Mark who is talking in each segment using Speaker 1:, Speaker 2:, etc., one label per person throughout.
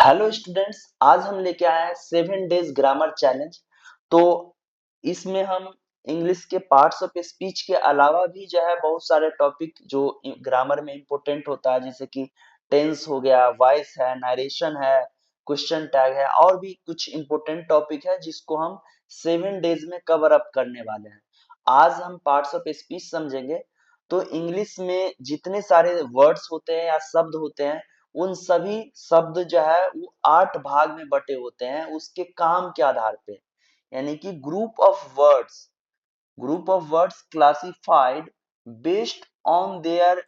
Speaker 1: Hello students, आज हम लेके आए हैं 7 डेज ग्रामर चैलेंज। तो इसमें हम इंग्लिश के पार्ट्स ऑफ स्पीच के अलावा भी जो है बहुत सारे टॉपिक जो ग्रामर में इम्पोर्टेंट होता है, जैसे कि टेंस हो गया, वॉइस है, नरेशन है, क्वेश्चन टैग है, और भी कुछ इम्पोर्टेंट टॉपिक है जिसको हम 7 डेज में कवर अप करने वाले हैं। आज हम पार्ट्स ऑफ स्पीच समझेंगे। तो इंग्लिश में जितने सारे वर्ड्स होते हैं या शब्द होते हैं, उन सभी शब्द जो है वो 8 भाग में बटे होते हैं उसके काम के आधार पे। यानी कि group of words classified based on their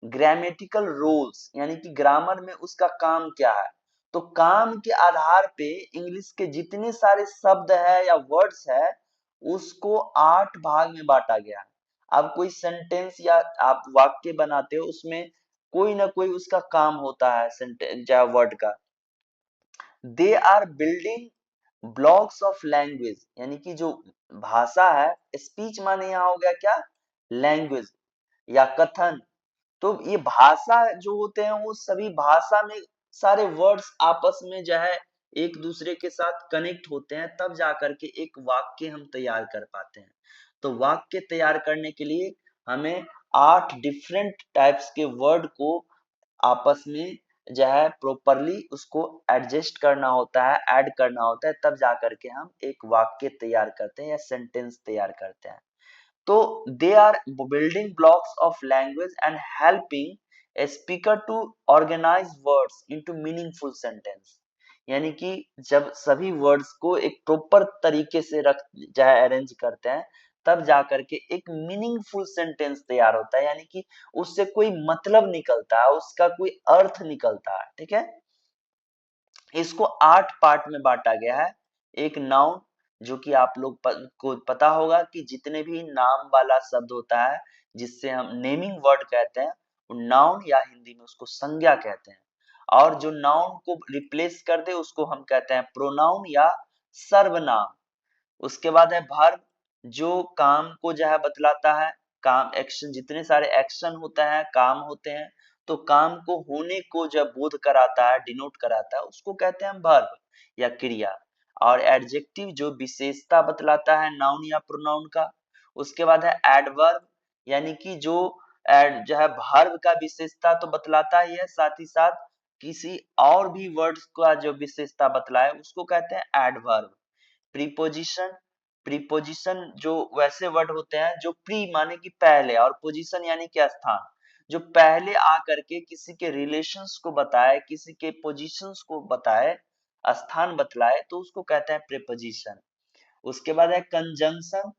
Speaker 1: grammatical rules, यानी कि ग्रामर में उसका काम क्या है। तो काम के आधार पे इंग्लिश के जितने सारे शब्द है या वर्ड्स है उसको 8 भाग में बांटा गया है। अब कोई सेंटेंस या आप वाक्य बनाते हो, उसमें कोई ना कोई उसका काम होता है सेंटेंस या वर्ड का। They are building blocks of language, यानी कि जो भाषा है, स्पीच माने यहाँ हो गया क्या, लैंग्वेज या कथन। तो ये भाषा जो होते हैं वो सभी भाषा में सारे वर्ड्स आपस में जो है एक दूसरे के साथ कनेक्ट होते हैं, तब जाकर के एक वाक्य हम तैयार कर पाते हैं। तो वाक्य तैयार करने के लिए हमें 8 डिफरेंट टाइप्स के वर्ड को आपस में जो है प्रॉपरली उसको एडजस्ट करना होता है, ऐड करना होता है, तब जाकर के हम एक वाक्य तैयार करते हैं या सेंटेंस तैयार करते हैं। तो they are building blocks of language and helping a speaker to organise words into meaningful sentence. यानी कि जब सभी वर्ड्स को एक प्रॉपर तरीके से रख जाए, अरेंज करते हैं, तब जाकर के एक मीनिंगफुल सेंटेंस तैयार होता है, यानी कि उससे कोई मतलब निकलता है, उसका कोई अर्थ निकलता है। ठीक है, इसको 8 पार्ट में बांटा गया है। एक नाउन, जो कि आप लोग को पता होगा कि जितने भी नाम वाला शब्द होता है जिससे हम नेमिंग वर्ड कहते हैं, वो नाउन या हिंदी में उसको संज्ञा कहते हैं। और जो नाउन को रिप्लेस कर दे उसको हम कहते हैं प्रोनाउन या सर्वनाम। उसके बाद है वर्ब, जो काम को जो है बतलाता है। काम, एक्शन, जितने सारे एक्शन होता है, काम होते हैं, तो काम को होने को जब बोध कराता है, डिनोट कराता है, उसको कहते हैं वर्ब या क्रिया। और एडजेक्टिव, जो विशेषता बतलाता है नाउन या प्रोनाउन का। उसके बाद है एडवर्ब, यानी कि जो जो है वर्ब का विशेषता तो बतलाता ही है, साथ ही साथ किसी और भी वर्ड्स का जो विशेषता बतलाए उसको कहते हैं एडवर्ब। प्रीपोजिशन, प्रीपोजिशन जो वैसे वर्ड होते हैं जो प्री माने कि पहले, और पोजीशन यानी कि स्थान, जो पहले आकर के किसी के रिलेशंस को बताए, किसी के पोजीशंस को बताए, स्थान बतलाए, तो उसको कहते हैं प्रीपोजिशन। उसके बाद है कंजंक्शन,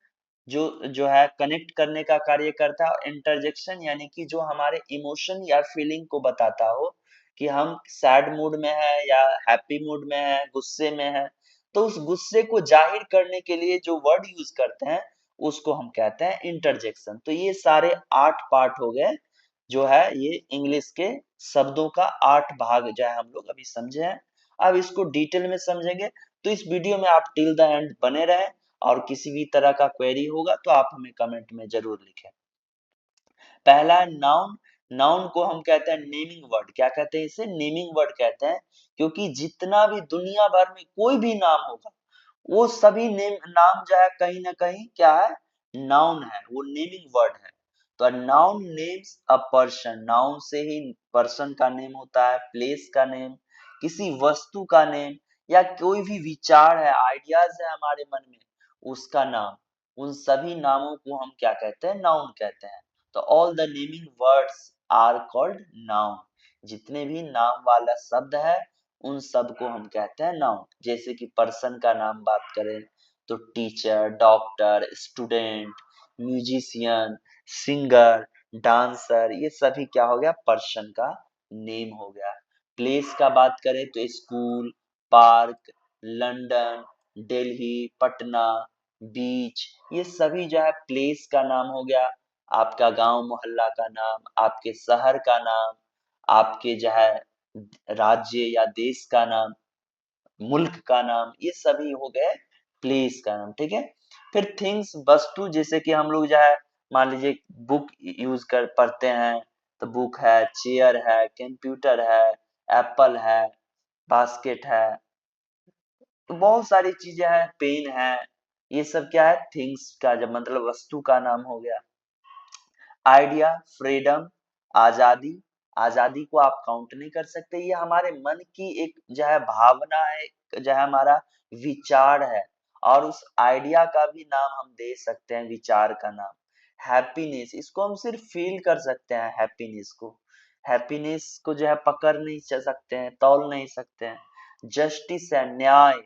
Speaker 1: जो जो है कनेक्ट करने का कार्य करता है। और इंटरजेक्शन, यानी कि जो हमारे इमोशन या फीलिंग को बताता हो कि हम सैड मूड में है या हैप्पी मूड में है, गुस्से में है, तो उस गुस्से को जाहिर करने के लिए जो वर्ड यूज करते हैं उसको हम कहते हैं इंटरजेक्शन। तो ये सारे 8 पार्ट हो गए, जो है ये इंग्लिश के शब्दों का 8 भाग जो है हम लोग अभी समझे हैं। अब इसको डिटेल में समझेंगे, तो इस वीडियो में आप टिल द एंड बने रहें। और किसी भी तरह का क्वेरी होगा तो आप हमें कमेंट में जरूर लिखें। पहला है नाउन। नाउन को हम कहते हैं नेमिंग वर्ड। क्या कहते हैं इसे? नेमिंग वर्ड कहते हैं, क्योंकि जितना भी दुनिया भर में कोई भी नाम होगा, वो सभी नेम नाम जो है कहीं ना कहीं क्या है, नाउन है, वो नेमिंग वर्ड है। तो noun names a person, noun से ही पर्सन का नेम होता है, प्लेस का नेम, किसी वस्तु का नेम, या कोई भी विचार है, आइडियाज है हमारे मन में, उसका नाम, उन सभी नामों को हम क्या कहते हैं, नाउन कहते हैं। तो all the naming words are called noun. जितने भी नाम वाला शब्द है उन सब को हम कहते हैं नाउन। जैसे कि पर्सन का नाम बात करें तो teacher, doctor, student, musician, singer, dancer, ये सभी क्या हो गया, पर्सन का नेम हो गया। प्लेस का बात करें तो school, park, London, Delhi, Patna, beach, ये सभी जो है प्लेस का नाम हो गया। आपका गांव मोहल्ला का नाम, आपके शहर का नाम, आपके जो है राज्य या देश का नाम, मुल्क का नाम, ये सभी हो गए प्लेस का नाम। ठीक है, फिर थिंग्स, वस्तु, जैसे कि हम लोग जो है मान लीजिए बुक यूज कर पढ़ते हैं, तो बुक है, चेयर है, कंप्यूटर है, एप्पल है, बास्केट है, तो बहुत सारी चीजें हैं, पेन है, ये सब क्या है, थिंग्स का जब मतलब वस्तु का नाम हो गया। आइडिया, फ्रीडम, आजादी, आजादी को आप काउंट नहीं कर सकते, ये हमारे मन की एक जो है भावना है, जो है हमारा विचार है, और उस आइडिया का भी नाम हम दे सकते हैं, विचार का नाम। हैप्पीनेस, इसको हम सिर्फ फील कर सकते हैं, हैप्पीनेस को, हैप्पीनेस को जो है पकड़ नहीं सकते हैं, तौल नहीं सकते हैं। जस्टिस है, न्याय,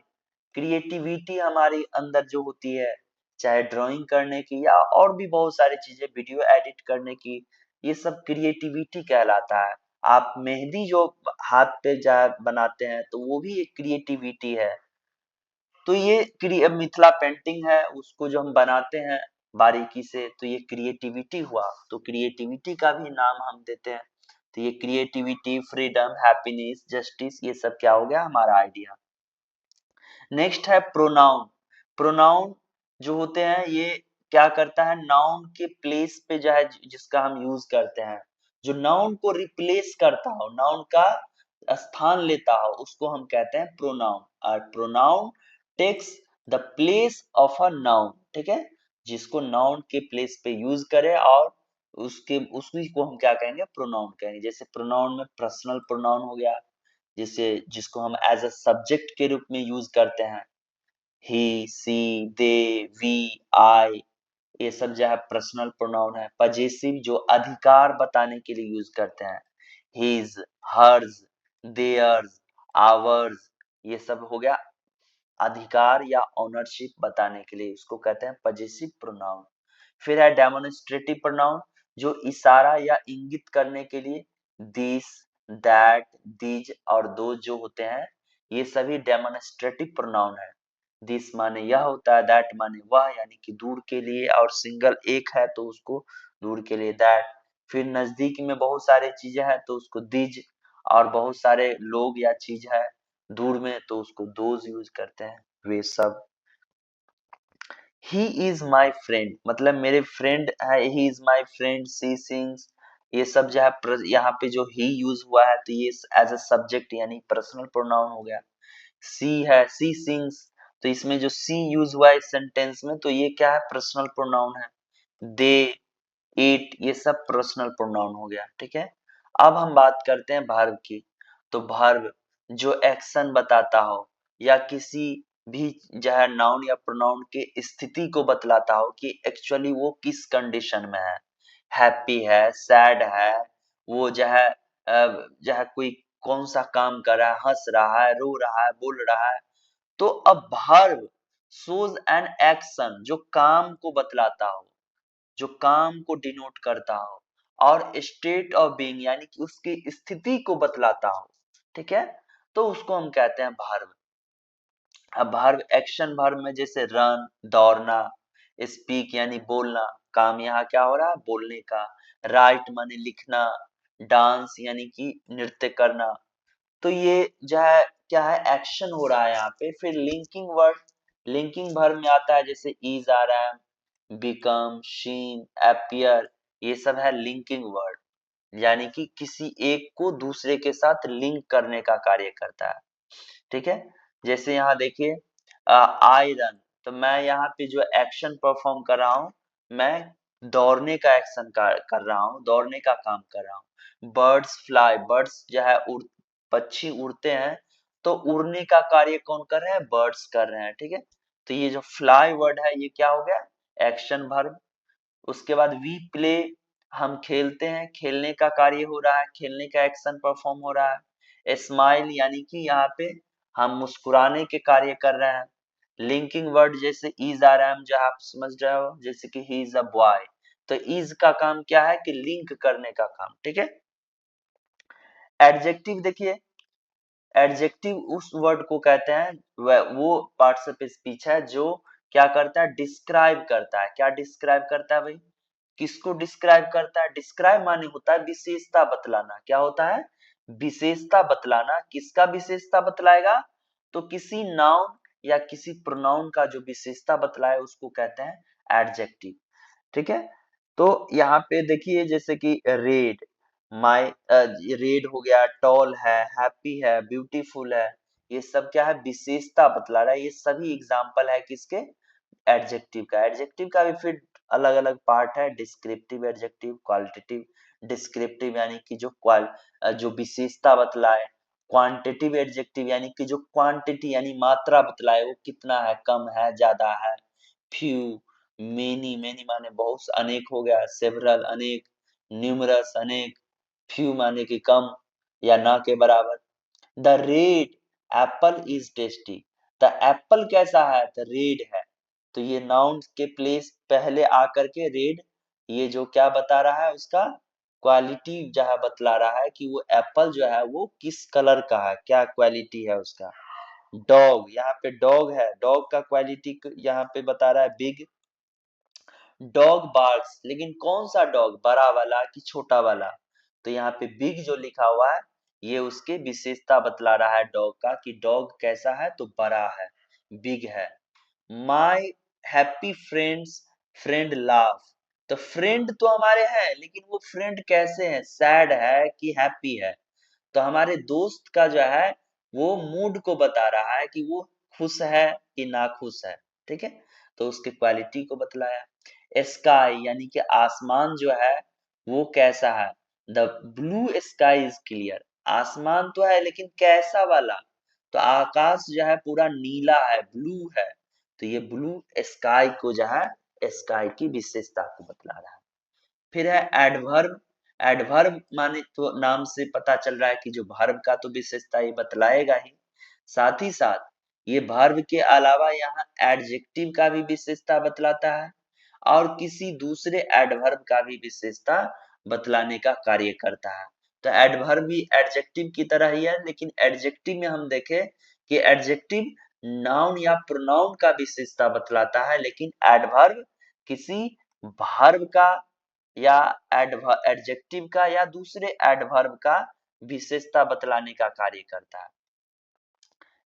Speaker 1: क्रिएटिविटी हमारे अंदर जो होती है, चाहे ड्राइंग करने की या और भी बहुत सारी चीजें, वीडियो एडिट करने की, ये सब क्रिएटिविटी कहलाता है। आप मेहंदी जो हाथ पे जा बनाते हैं, तो वो भी एक क्रिएटिविटी है। तो ये मिथिला पेंटिंग है, उसको जो हम बनाते हैं बारीकी से, तो ये क्रिएटिविटी हुआ, तो क्रिएटिविटी का भी नाम हम देते हैं। तो ये क्रिएटिविटी, फ्रीडम, हैप्पीनेस, जस्टिस, ये सब क्या हो गया, हमारा आइडिया। नेक्स्ट है प्रोनाउन। प्रोनाउन जो होते हैं, ये क्या करता है, नाउन के प्लेस पे जो है जिसका हम यूज करते हैं, जो नाउन को रिप्लेस करता हो, नाउन का स्थान लेता हो, उसको हम कहते हैं प्रोनाउन। और pronoun takes the place of a noun, ठीक है, जिसको नाउन के प्लेस पे यूज करे, और उसके उसी को हम क्या कहेंगे, प्रोनाउन कहेंगे। जैसे प्रोनाउन में पर्सनल प्रोनाउन हो गया, जिसे जिसको हम एज अ सब्जेक्ट के रूप में यूज करते हैं, ही, सी, दे, वी, आई, ये सब जो है पर्सनल प्रोनाउन है। पजेसिव जो अधिकार बताने के लिए यूज करते हैं, हिज, हर्ज, देयर्स, आवर्स, ये सब हो गया अधिकार या ओनरशिप बताने के लिए, उसको कहते हैं पजेसिव प्रोनाउन। फिर है डेमोन्स्ट्रेटिव प्रोनाउन, जो इशारा या इंगित करने के लिए, दिस, दैट, दीज और दोज जो होते हैं, ये सभी डेमोन्स्ट्रेटिव प्रोनाउन है। दिस माने यह होता है, दैट माने वह, यानी कि दूर के लिए, और सिंगल एक है तो उसको दूर के लिए दैट। फिर नजदीक में बहुत सारे चीजें हैं तो उसको दिज, और बहुत सारे लोग या चीज है दूर में तो उसको दोज यूज करते हैं, वे सब। ही इज माई फ्रेंड, मतलब मेरे फ्रेंड है, he is my friend, she sings, ये सब जो है यहाँ पे जो ही यूज हुआ है, तो ये एज अ सब्जेक्ट यानी पर्सनल प्रोनाउन हो गया। सी है, सी सिंग्स, तो इसमें जो सी यूज हुआ है इस सेंटेंस में, तो ये क्या है, पर्सनल प्रोनाउन है। दे, इट, ये सब पर्सनल प्रोनाउन हो गया, ठीक है। अब हम बात करते हैं वर्ब की। तो वर्ब जो एक्शन बताता हो, या किसी भी जो है नाउन या प्रोनाउन के स्थिति को बतलाता हो कि एक्चुअली वो किस कंडीशन में है, हैप्पी है, सैड है, वो जो है कोई कौन सा काम कर रहा है, हंस रहा है, रो रहा है, बोल रहा है। तो अब वर्ब शोज एन एक्शन, जो काम को बतलाता हो, जो काम को डिनोट करता हो, और स्टेट ऑफ बीइंग यानी कि उसकी स्थिति को बतलाता हो, ठीक है, तो उसको हम कहते हैं वर्ब। अब वर्ब एक्शन वर्ब में जैसे रन, दौड़ना, स्पीक यानी बोलना, काम यहाँ क्या हो रहा है, बोलने का, राइट माने लिखना, डांस यानी कि नृत्य करना। तो ये जो है क्या है, एक्शन हो रहा है यहाँ पे। फिर लिंकिंग वर्ड, लिंकिंग वर्ब में आता है जैसे इज आ रहा है, बिकम, शीन, अपीयर, ये सब है लिंकिंग वर्ड, यानी कि किसी एक को दूसरे के साथ लिंक करने का कार्य करता है, ठीक है। जैसे यहाँ देखिए, आई रन, तो मैं यहाँ पे जो एक्शन परफॉर्म कर रहा हूँ, मैं दौड़ने का एक्शन कर रहा हूँ, दौड़ने का काम कर रहा हूँ। बर्ड्स फ्लाई, बर्ड्स जो है पक्षी उड़ते हैं, तो उड़ने का कार्य कौन कर रहे हैं, बर्ड्स कर रहे हैं, ठीक है। तो ये जो फ्लाई वर्ड है, ये क्या हो गया, एक्शन वर्ब। उसके बाद वी प्ले, हम खेलते हैं, खेलने का कार्य हो रहा है, खेलने का एक्शन परफॉर्म हो रहा है। स्माइल यानी कि यहाँ पे हम मुस्कुराने के कार्य कर रहे हैं। लिंकिंग वर्ड जैसे इज आ रहा है, जो आप समझ रहे हो, जैसे कि ही इज अ बॉय, तो इज का काम क्या है कि लिंक करने का काम, ठीक है। एडजेक्टिव देखिए, एडजेक्टिव उस वर्ड को कहते हैं, वो पार्ट्स ऑफ स्पीच है जो क्या करता है, डिस्क्राइब करता है। क्या डिस्क्राइब करता है भाई, किसको डिस्क्राइब करता है, डिस्क्राइब माने होता है विशेषता बतलाना। क्या होता है, विशेषता बतलाना। किसका विशेषता बतलाएगा, तो किसी नाउन या किसी प्रोनाउन का जो विशेषता बतलाए उसको कहते हैं एडजेक्टिव, ठीक है। तो यहाँ पे देखिए जैसे कि रेड, माई रेड हो गया, टॉल है, हैप्पी है, ब्यूटीफुल है, ये सब क्या है, विशेषता बतला रहा है। ये सभी एग्जाम्पल है किसके, एडजेक्टिव का। एडजेक्टिव का भी फिर अलग अलग पार्ट है, डिस्क्रिप्टिव एडजेक्टिव, क्वालिटेटिव। डिस्क्रिप्टिव यानी कि जो विशेषता बतलाए, क्वांटिटिव एडजेक्टिव यानी कि जो क्वांटिटी यानी मात्रा बतलाए, वो कितना है, कम है, ज्यादा है। फ्यू, मेनी, मेनी माने बहुत, अनेक हो गया, सेवरल अनेक, न्यूमरस अनेक, फ्यू माने कि कम या ना के बराबर। The red Apple is tasty, the Apple कैसा है, द रेड है। तो ये नाउन के प्लेस पहले आकर के रेड, ये जो क्या बता रहा है, उसका क्वालिटी जो है बतला रहा है कि वो एप्पल जो है वो किस कलर का है, क्या क्वालिटी है उसका। डॉग, यहाँ पे डॉग है, डॉग का क्वालिटी यहाँ पे बता रहा है बिग। डॉग बार्क्स, लेकिन कौन सा डॉग, बड़ा वाला कि छोटा वाला। तो यहाँ पे बिग जो लिखा हुआ है, ये उसके विशेषता बतला रहा है डॉग का, कि डॉग कैसा है, तो बड़ा है, बिग है। My happy friends, friend laugh. तो फ्रेंड तो हमारे हैं, लेकिन वो फ्रेंड कैसे हैं, सैड है कि हैप्पी है। तो हमारे दोस्त का जो है वो मूड को बता रहा है कि वो खुश है कि नाखुश है। ठीक है, तो उसके क्वालिटी को बतलाया। स्काई यानी कि आसमान जो है वो कैसा है, the blue sky is clear, आसमान तो है लेकिन कैसा वाला, तो आकाश जो है पूरा नीला है, ब्लू है। तो ये ब्लू स्काई को जो है, स्काई की विशेषता को बतला रहा है। फिर है एडवर्ब। एडवर्ब माने तो नाम से पता चल रहा है कि जो वर्ब का तो विशेषता ये बतलाएगा ही, साथ ही साथ ये वर्ब के अलावा यहाँ एडजेक्टिव का भी विशेषता बतलाता है, और किसी दूसरे एडवर्ब का भी विशेषता बतलाने का कार्य करता है। तो एडवर्ब भी एडजेक्टिव की तरह ही है, लेकिन एडजेक्टिव में हम देखें कि एडजेक्टिव नाउन या प्रोनाउन का विशेषता बतलाता है, लेकिन एडवर्ब किसी वर्ब का या एडजेक्टिव का या दूसरे एडवर्ब का विशेषता बतलाने का कार्य करता है।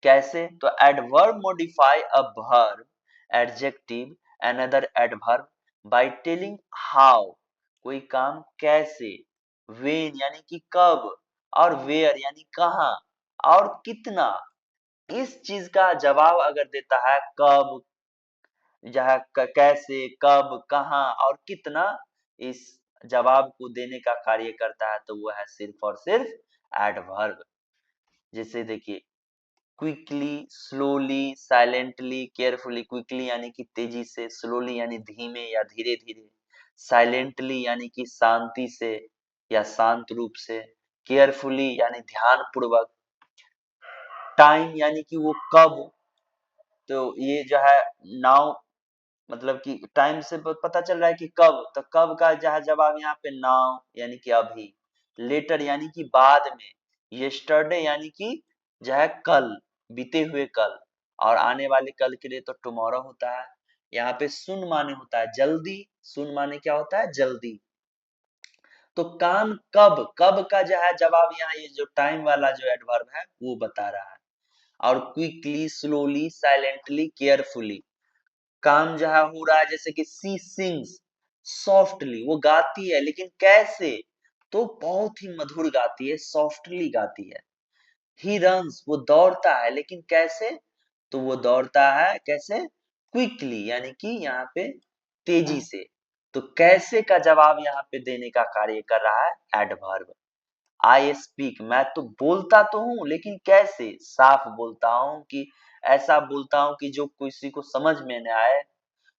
Speaker 1: कैसे, तो adverb modify a verb, adjective another adverb by telling how, कोई काम कैसे, व्हेन यानी कि कब, और वेयर यानी कहाँ, और कितना। इस चीज का जवाब अगर देता है कब, जहाँ कैसे, कब, कहाँ और कितना, इस जवाब को देने का कार्य करता है, तो वो है सिर्फ और सिर्फ एडवर्ब। जैसे देखिए, quickly, slowly, silently, carefully. Quickly यानी कि तेजी से, स्लोली यानी धीमे या धीरे धीरे, साइलेंटली यानी कि शांति से या शांत रूप से, केयरफुली यानी ध्यान पूर्वक, टाइम यानी कि वो कब। तो ये जो है नाउ, मतलब कि टाइम से पता चल रहा है कि कब, तो कब का जहाँ जवाब यहाँ पे नाउ यानी कि अभी, लेटर यानी कि बाद में, यस्टरडे यानी कि जो है कल, बीते हुए कल, और आने वाले कल के लिए तो टुमारो होता है। यहाँ पे सुन माने होता है जल्दी, सुन माने क्या होता है, जल्दी। तो काम कब, कब का जो है जवाब यहाँ ये जो टाइम वाला जो एडवर्ब है वो बता रहा है। और क्विकली, स्लोली, साइलेंटली, केयरफुली, काम जहाँ हो रहा है, जैसे कि सी सिंग्स सॉफ्टली, वो गाती है, लेकिन कैसे, तो बहुत ही मधुर गाती है, सॉफ्टली गाती है। ही रन्स, वो दौड़ता है, लेकिन कैसे, तो वो दौड़ता है कैसे, क्विकली यानी कि यहाँ पे तेजी से। तो कैसे का जवाब यहाँ पे देने का कार्य कर रहा है एडवर्ब। आई स्पीक, मैं तो बोलता तो हूँ, लेकिन कैसे, साफ बोलता हूँ, कि ऐसा बोलता हूँ कि जो किसी को समझ में न आए।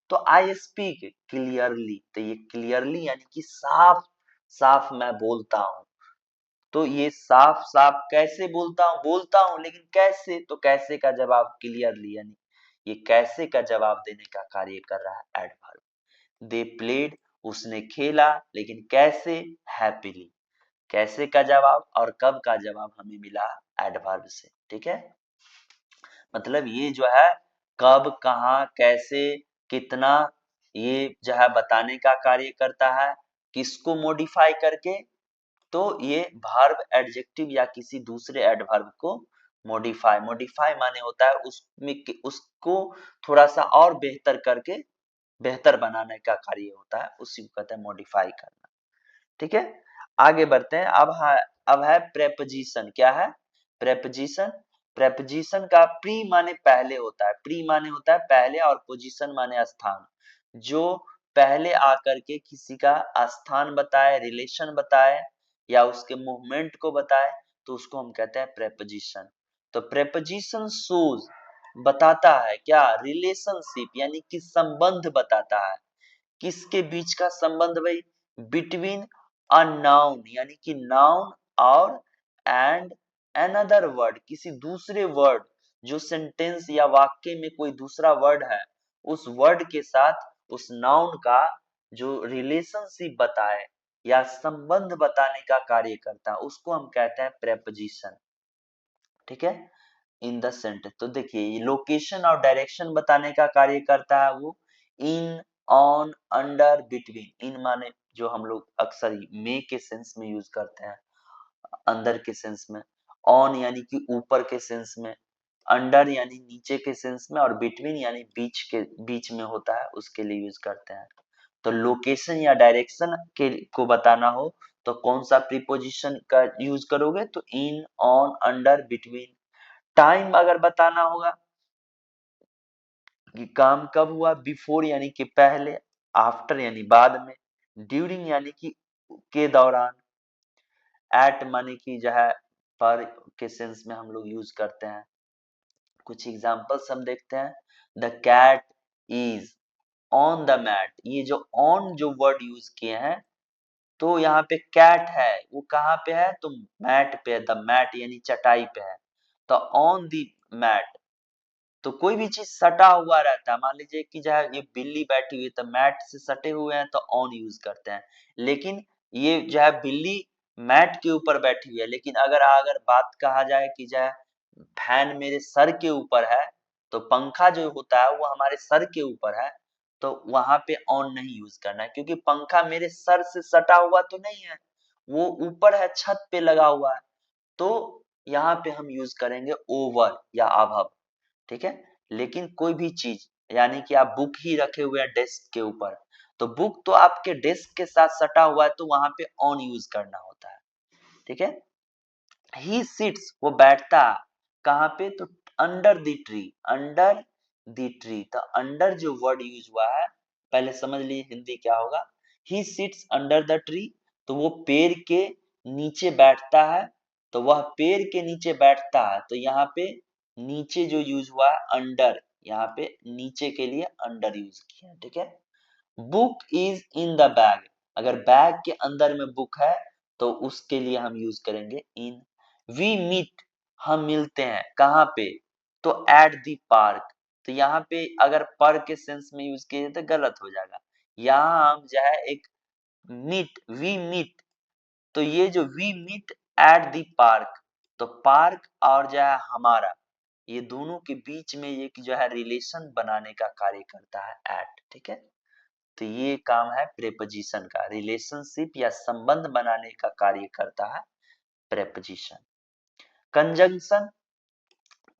Speaker 1: तो आई स्पीक क्लियरली, तो ये क्लियरली यानी कि साफ साफ मैं बोलता हूँ। तो ये साफ साफ कैसे बोलता हूँ, लेकिन कैसे, तो कैसे का जवाब क्लियरली, यानी ये कैसे का जवाब देने का कार्य कर रहा है एडवर्ब। दे प्लेड, उसने खेला, लेकिन कैसे, हैप्पीली। कैसे का जवाब और कब का जवाब हमें मिला एडवर्ब से। ठीक है, मतलब ये जो है कब, कहाँ, कैसे, कितना, ये जो है बताने का कार्य करता है। किसको मॉडिफाई करके, तो ये वर्ब, एडजेक्टिव या किसी दूसरे एडवर्ब को मॉडिफाई, मॉडिफाई माने होता है उसमें उसको थोड़ा सा और बेहतर करके बेहतर बनाने का कार्य होता है, उसी को कहते हैं मॉडिफाई करना। ठीक है, आगे बढ़ते हैं। अब है प्रेपोजिशन। क्या है? प्रेपोजिशन। प्रेपोजिशन का प्री माने पहले होता है, प्री माने होता है पहले, और पोजीशन माने स्थान। जो पहले आकर के किसी का स्थान बताए, रिलेशन बताए, या उसके मूवमेंट को बताए, तो उसको हम कहते हैं प्रेपोजिशन। तो प्रेपोजिशन शोज, बताता है क्या? रिलेशनशिप, यानी कि संबंध बताता है। किसके बीच का संबंध भाई? बिटवीन अ नाउन, यानी कि नाउन और एंड अनदर वर्ड, किसी दूसरे वर्ड, जो सेंटेंस या वाक्य में कोई दूसरा वर्ड है, उस वर्ड के साथ उस नाउन का जो रिलेशनशिप बताए या संबंध बताने का कार्य करता है, उसको हम कहते हैं प्रेपोजिशन। ठीक है, इन द सेंटेंस। तो देखिए, लोकेशन और डायरेक्शन बताने का कार्य करता है वो। इन, ऑन, अंडर, बिटवीन। इन माने जो हम लोग अक्सर में के सेंस में यूज करते हैं, अंदर के सेंस में। ऑन यानी कि ऊपर के सेंस में। अंडर यानी नीचे के सेंस में। और बिटवीन यानी बीच में होता है, उसके लिए यूज करते हैं। तो लोकेशन या डायरेक्शन के को बताना हो तो कौन सा प्रीपोजिशन का यूज करोगे? तो इन, ऑन, अंडर, बिटवीन। टाइम अगर बताना होगा कि काम कब हुआ, बिफोर यानी कि पहले, आफ्टर यानी बाद में, ड्यूरिंग यानी कि के दौरान, एट माने कि जो है पर के सेंस में हम लोग यूज करते हैं। कुछ एग्जांपल्स हम देखते हैं। The cat is on the mat. ये जो ऑन जो वर्ड यूज किए हैं, तो यहाँ पे कैट है, वो कहाँ पे है? तो मैट पे। द मैट यानी चटाई पे है। तो ऑन द मैट, तो कोई भी चीज सटा हुआ रहता है। मान लीजिए कि जो है ये बिल्ली बैठी हुई है, तो मैट से सटे हुए हैं तो ऑन यूज करते हैं। लेकिन ये जो है बिल्ली मैट के ऊपर बैठी हुई है, लेकिन अगर अगर बात कहा जाए कि जो है फैन मेरे सर के ऊपर है, तो पंखा जो होता है वो हमारे सर के ऊपर है, तो वहां पे ऑन नहीं यूज करना है, क्योंकि पंखा मेरे सर से सटा हुआ तो नहीं है, वो ऊपर है, छत पे लगा हुआ है। तो यहाँ पे हम यूज करेंगे ओवर या अभव। ठीक है, लेकिन कोई भी चीज, यानी कि आप बुक ही रखे हुए हैं डेस्क के ऊपर, तो बुक तो आपके डेस्क के साथ सटा हुआ है, तो वहां पे ऑन यूज करना होता है। ठीक है। ही सिट्स, वो बैठता है कहाँ पे? तो under the tree, under the tree. तो अंडर जो वर्ड यूज हुआ है, पहले समझ लीजिए हिंदी क्या होगा। He sits under the tree, तो वो पेड़ के नीचे बैठता है। तो वह पेड़ के नीचे बैठता है, तो यहाँ पे नीचे जो यूज हुआ है अंडर, यहाँ पे नीचे के लिए अंडर यूज किया। ठीक है। Book is in the bag, अगर बैग के अंदर में बुक है तो उसके लिए हम यूज करेंगे इन। वी मीट, हम मिलते हैं कहाँ पे? तो एट द पार्क। तो यहाँ पे अगर पर के सेंस में यूज किए तो गलत हो जाएगा। यहाँ हम जो है एक मीट, वी मीट, तो ये जो we meet at the park, तो पार्क और जो है हमारा, ये दोनों के बीच में ये जो है रिलेशन बनाने का कार्य करता है एट। ठीक है। तो ये काम है प्रेपोजिशन का, रिलेशनशिप या संबंध बनाने का कार्य करता है प्रेपोजिशन। कंजंक्शन,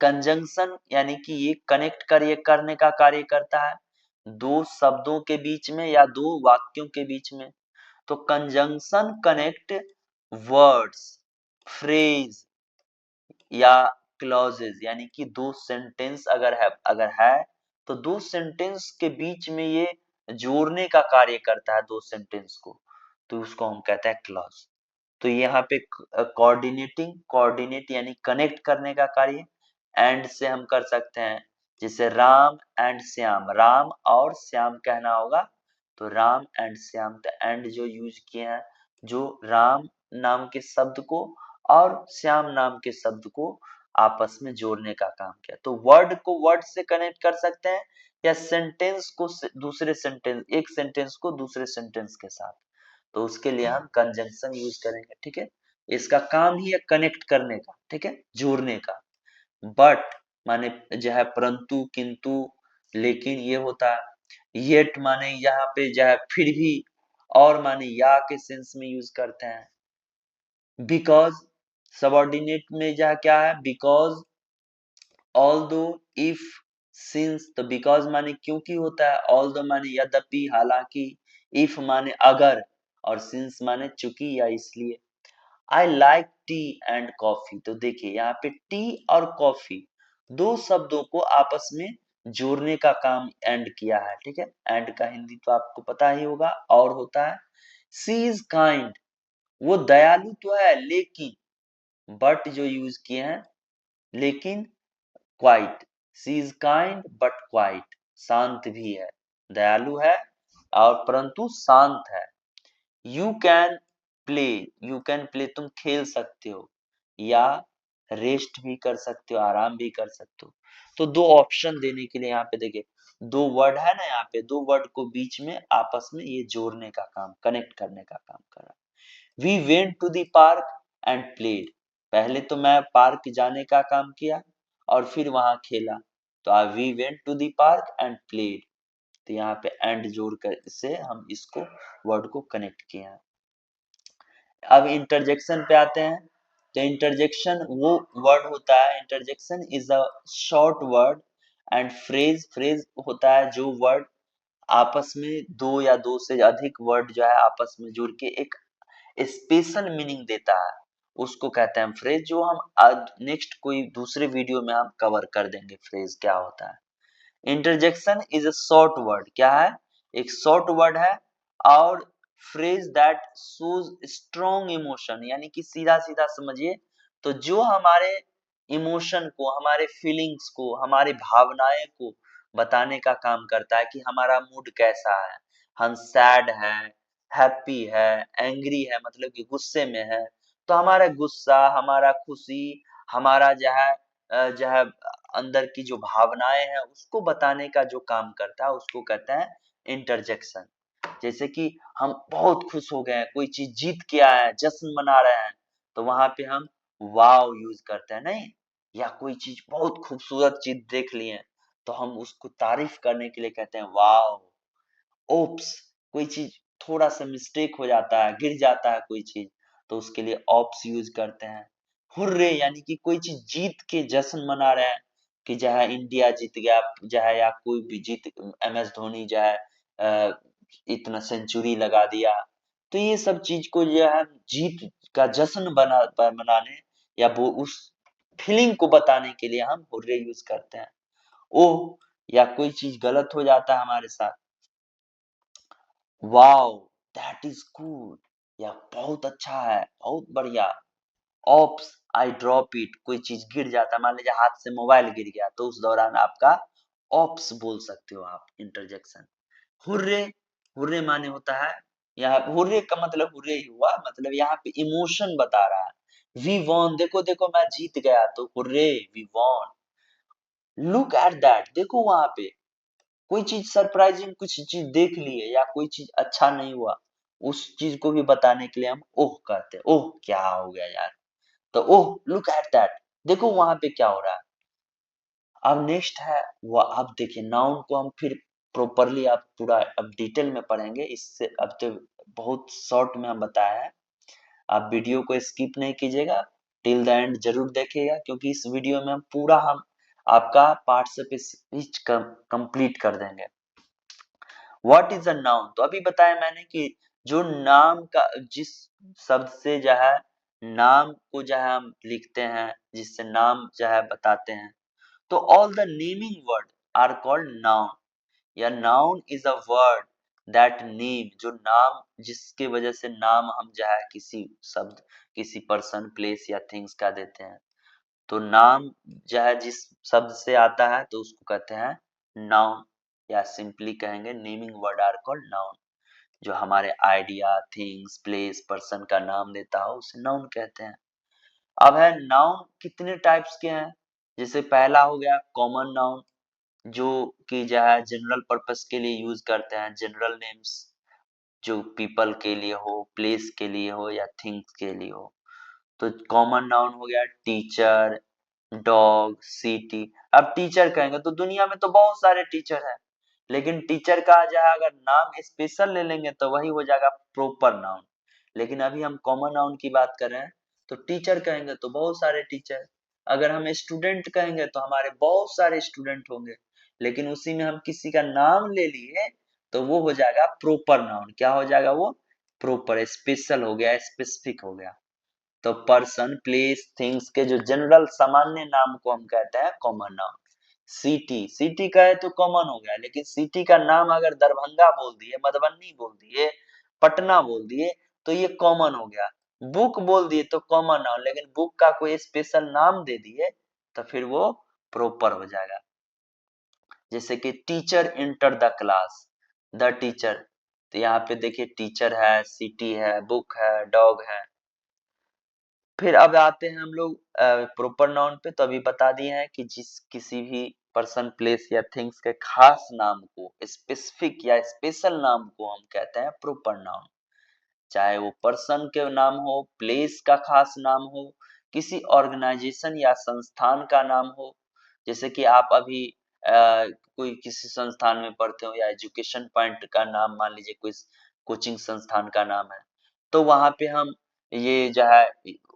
Speaker 1: कंजंक्शन यानी कि ये कनेक्ट करने का कार्य करता है दो शब्दों के बीच में या दो वाक्यों के बीच में। तो कंजंक्शन कनेक्ट वर्ड्स, फ्रेज या क्लॉजेज, यानी कि दो सेंटेंस अगर है तो दो सेंटेंस के बीच में ये जोड़ने का कार्य करता है, दो सेंटेंस को, तो उसको हम कहते हैं क्लॉज। तो यहाँ पे कोऑर्डिनेटिंग, कोऑर्डिनेट यानी कनेक्ट करने का कार्य। एंड से हम कर सकते हैं, जैसे राम एंड श्याम, राम और श्याम कहना होगा, तो राम एंड श्याम। तो एंड जो यूज किए हैं, जो राम नाम के शब्द को और श्याम नाम के शब्द को आपस में जोड़ने का काम किया। तो वर्ड को वर्ड से कनेक्ट कर सकते हैं, या सेंटेंस को दूसरे सेंटेंस, एक सेंटेंस को दूसरे सेंटेंस के साथ, तो उसके लिए हम कंजंक्शन यूज करेंगे। ठीक है। इसका काम ही है कनेक्ट करने का, ठीक है, जोड़ने का। बट माने जो है परंतु, किंतु, लेकिन ये होता है। येट माने यहाँ पे जो है फिर भी, और माने या के सेंस में यूज करते हैं। बिकॉज, सबऑर्डिनेट में जो क्या है? Because, although, if, since. तो बिकॉज माने क्योंकि होता है, ऑल्दो माने यद्यपि, हालांकि, इफ माने अगर, और सिंस माने चूंकि या इसलिए। I like T and coffee, तो देखिए यहाँ पे टी और कॉफी दो शब्दों को आपस में जोड़ने का काम एंड किया है, ठीक है। एंड का हिंदी तो आपको पता ही होगा, और होता है। सी इज काइंड, वो दयालु तो है लेकिन, बट जो यूज किए हैं, लेकिन quite, she is kind but quite, शांत भी है, दयालु है और परंतु शांत है। You can play, you can play तुम खेल सकते हो, या रेस्ट भी कर सकते हो, आराम भी कर सकते हो। तो दो ऑप्शन देने के लिए यहाँ पे देखिए दो वर्ड है ना, यहाँ पे दो वर्ड को बीच में आपस में ये जोड़ने का काम, कनेक्ट करने का काम कर रहा है। We went to the park and played, पहले तो मैं पार्क जाने का काम किया और फिर वहां खेला, तो we went to the park and played, तो यहाँ पे एंड जोड़ कर से हम इसको वर्ड को कनेक्ट किए हैं। अब इंटरजेक्शन पे आते हैं, तो इंटरजेक्शन वो वर्ड होता है, interjection is a short word and phrase, phrase होता है जो वर्ड आपस में दो या दो से अधिक वर्ड जो है आपस में जुड़ के एक स्पेशल मीनिंग देता है, उसको कहते हैं फ्रेज, जो हम आज नेक्स्ट कोई दूसरे वीडियो में हम कवर कर देंगे फ्रेज क्या होता है। Interjection is a short word, क्या है, एक शॉर्ट वर्ड है, और phrase that shows strong emotion, यानी कि सीधा सीधा समझिए तो जो हमारे इमोशन को, हमारे फीलिंग्स को, हमारी भावनाएं को बताने का काम करता है कि हमारा मूड कैसा है, हम सैड है, हैप्पी है, एंग्री है, मतलब कि गुस्से में है, तो हमारा गुस्सा, हमारा खुशी, हमारा जो है अंदर की जो भावनाएं हैं उसको बताने का जो काम करता है उसको कहते हैं इंटरजेक्शन। जैसे कि हम बहुत खुश हो गए हैं, कोई चीज जीत के आए हैं, जश्न मना रहे हैं, तो वहां पे हम वाव यूज करते हैं, नहीं, या कोई चीज बहुत खूबसूरत चीज देख लिए तो हम उसको तारीफ करने के लिए कहते हैं वाव। ओप्स, कोई चीज थोड़ा सा मिस्टेक हो जाता है, गिर जाता है कोई चीज, तो उसके लिए ऑप्स यूज करते हैं। हुर्रे, यानी कि कोई चीज जीत के जश्न मना रहे हैं, कि जो है इंडिया जीत गया, जो है या कोई भी जीत, एम एस धोनी जो है इतना सेंचुरी लगा दिया, तो ये सब चीज को जो है जीत का जश्न मनाने या वो उस फीलिंग को बताने के लिए हम हुर्रे यूज करते हैं। ओह, या कोई चीज गलत हो जाता है हमारे साथ, वाओ दैट इज गुड, या बहुत अच्छा है, बहुत बढ़िया। ऑप्स, आई ड्रॉप इट, कोई चीज गिर जाता है, मान लीजिए हाथ से मोबाइल गिर गया, तो उस दौरान आपका ऑप्स बोल सकते हो आप, इंटरजेक्शन। हुर्रे, हुर्रे माने होता है, यहाँ हुर्रे का मतलब हुर्रे ही हुआ, मतलब यहाँ पे इमोशन बता रहा है। वी वॉन, देखो देखो मैं जीत गया, तो hurray we won. Look at that, देखो वहां पे कोई चीज सरप्राइजिंग, कुछ चीज देख लिए या कोई चीज अच्छा नहीं हुआ, उस चीज को भी बताने के लिए हम ओह कहते हैं, ओह क्या हो गया यार, तो ओह लुक एट दैट, देखो वहां पे क्या हो रहा है। अब नेक्स्ट है वो, अब देखिए नाउन को हम फिर प्रॉपरली आप पूरा अब डिटेल में पढ़ेंगे, इससे अब तो बहुत शॉर्ट में हम बताया है, आप वीडियो को स्किप नहीं कीजिएगा, टिल द एंड जरूर देखिएगा, क्योंकि इस वीडियो में हम पूरा हम आपका पार्ट से स्पीच कंप्लीट कर देंगे। व्हाट इज अ नाउन, तो अभी बताया मैंने कि जो नाम का, जिस शब्द से जो है नाम को जो है हम लिखते हैं, जिससे नाम जो है बताते हैं, तो all the naming word are called noun, या noun is a word that name, जो नाम जिसके वजह से नाम हम जो है किसी शब्द, किसी पर्सन, प्लेस या थिंग्स का देते हैं, तो नाम जो है जिस शब्द से आता है तो उसको कहते हैं नाउन, या सिंपली कहेंगे naming word are called noun, जो हमारे आइडिया, थिंग्स, प्लेस, पर्सन का नाम देता हो उसे नाउन कहते हैं। अब है नाउन कितने टाइप्स के हैं, जैसे पहला हो गया कॉमन नाउन, जो कि जो है जनरल पर्पस के लिए यूज करते हैं, जनरल नेम्स, जो पीपल के लिए हो, प्लेस के लिए हो या थिंग्स के लिए हो, तो कॉमन नाउन हो गया टीचर, डॉग, सिटी। अब टीचर कहेंगे तो दुनिया में तो बहुत सारे टीचर हैं, लेकिन टीचर का जो है अगर नाम स्पेशल ले लेंगे तो वही हो जाएगा प्रॉपर नाउन, लेकिन अभी हम कॉमन नाउन की बात कर रहे हैं, तो टीचर कहेंगे तो बहुत सारे टीचर, अगर हम स्टूडेंट कहेंगे तो हमारे बहुत सारे स्टूडेंट होंगे, लेकिन उसी में हम किसी का नाम ले लिए तो वो हो जाएगा प्रॉपर नाउन, क्या हो जाएगा वो, प्रॉपर, स्पेशल हो गया, स्पेसिफिक हो गया। तो पर्सन, प्लेस, थिंग्स के जो जनरल सामान्य नाम को हम कहते हैं कॉमन नाउन। सिटी, सिटी कहे तो कॉमन हो गया, लेकिन सिटी का नाम अगर दरभंगा बोल दिए, मधुबनी बोल दिए, पटना बोल दिए, तो ये कॉमन हो गया। बुक बोल दिए तो कॉमन नाउन, लेकिन बुक का कोई स्पेशल नाम दे दिए तो फिर वो प्रॉपर हो जाएगा। जैसे कि teacher enter the class, the teacher, तो यहाँ पे देखिए टीचर है, सिटी है, बुक है, डॉग है। फिर अब आते हैं हम लोग प्रॉपर नाउन पे। तो अभी बता दिए हैं कि जिस किसी भी पर्सन, प्लेस या थिंग्स के खास नाम को, स्पेसिफिक या स्पेशल नाम को हम कहते हैं प्रॉपर नाउन। चाहे वो पर्सन के नाम हो, प्लेस का खास नाम हो, किसी ऑर्गेनाइजेशन या संस्थान का नाम हो। जैसे कि आप अभी कोई किसी संस्थान में पढ़ते हो, या एजुकेशन पॉइंट का नाम मान लीजिए, कोई कोचिंग संस्थान का नाम है, तो वहां पे हम ये जो है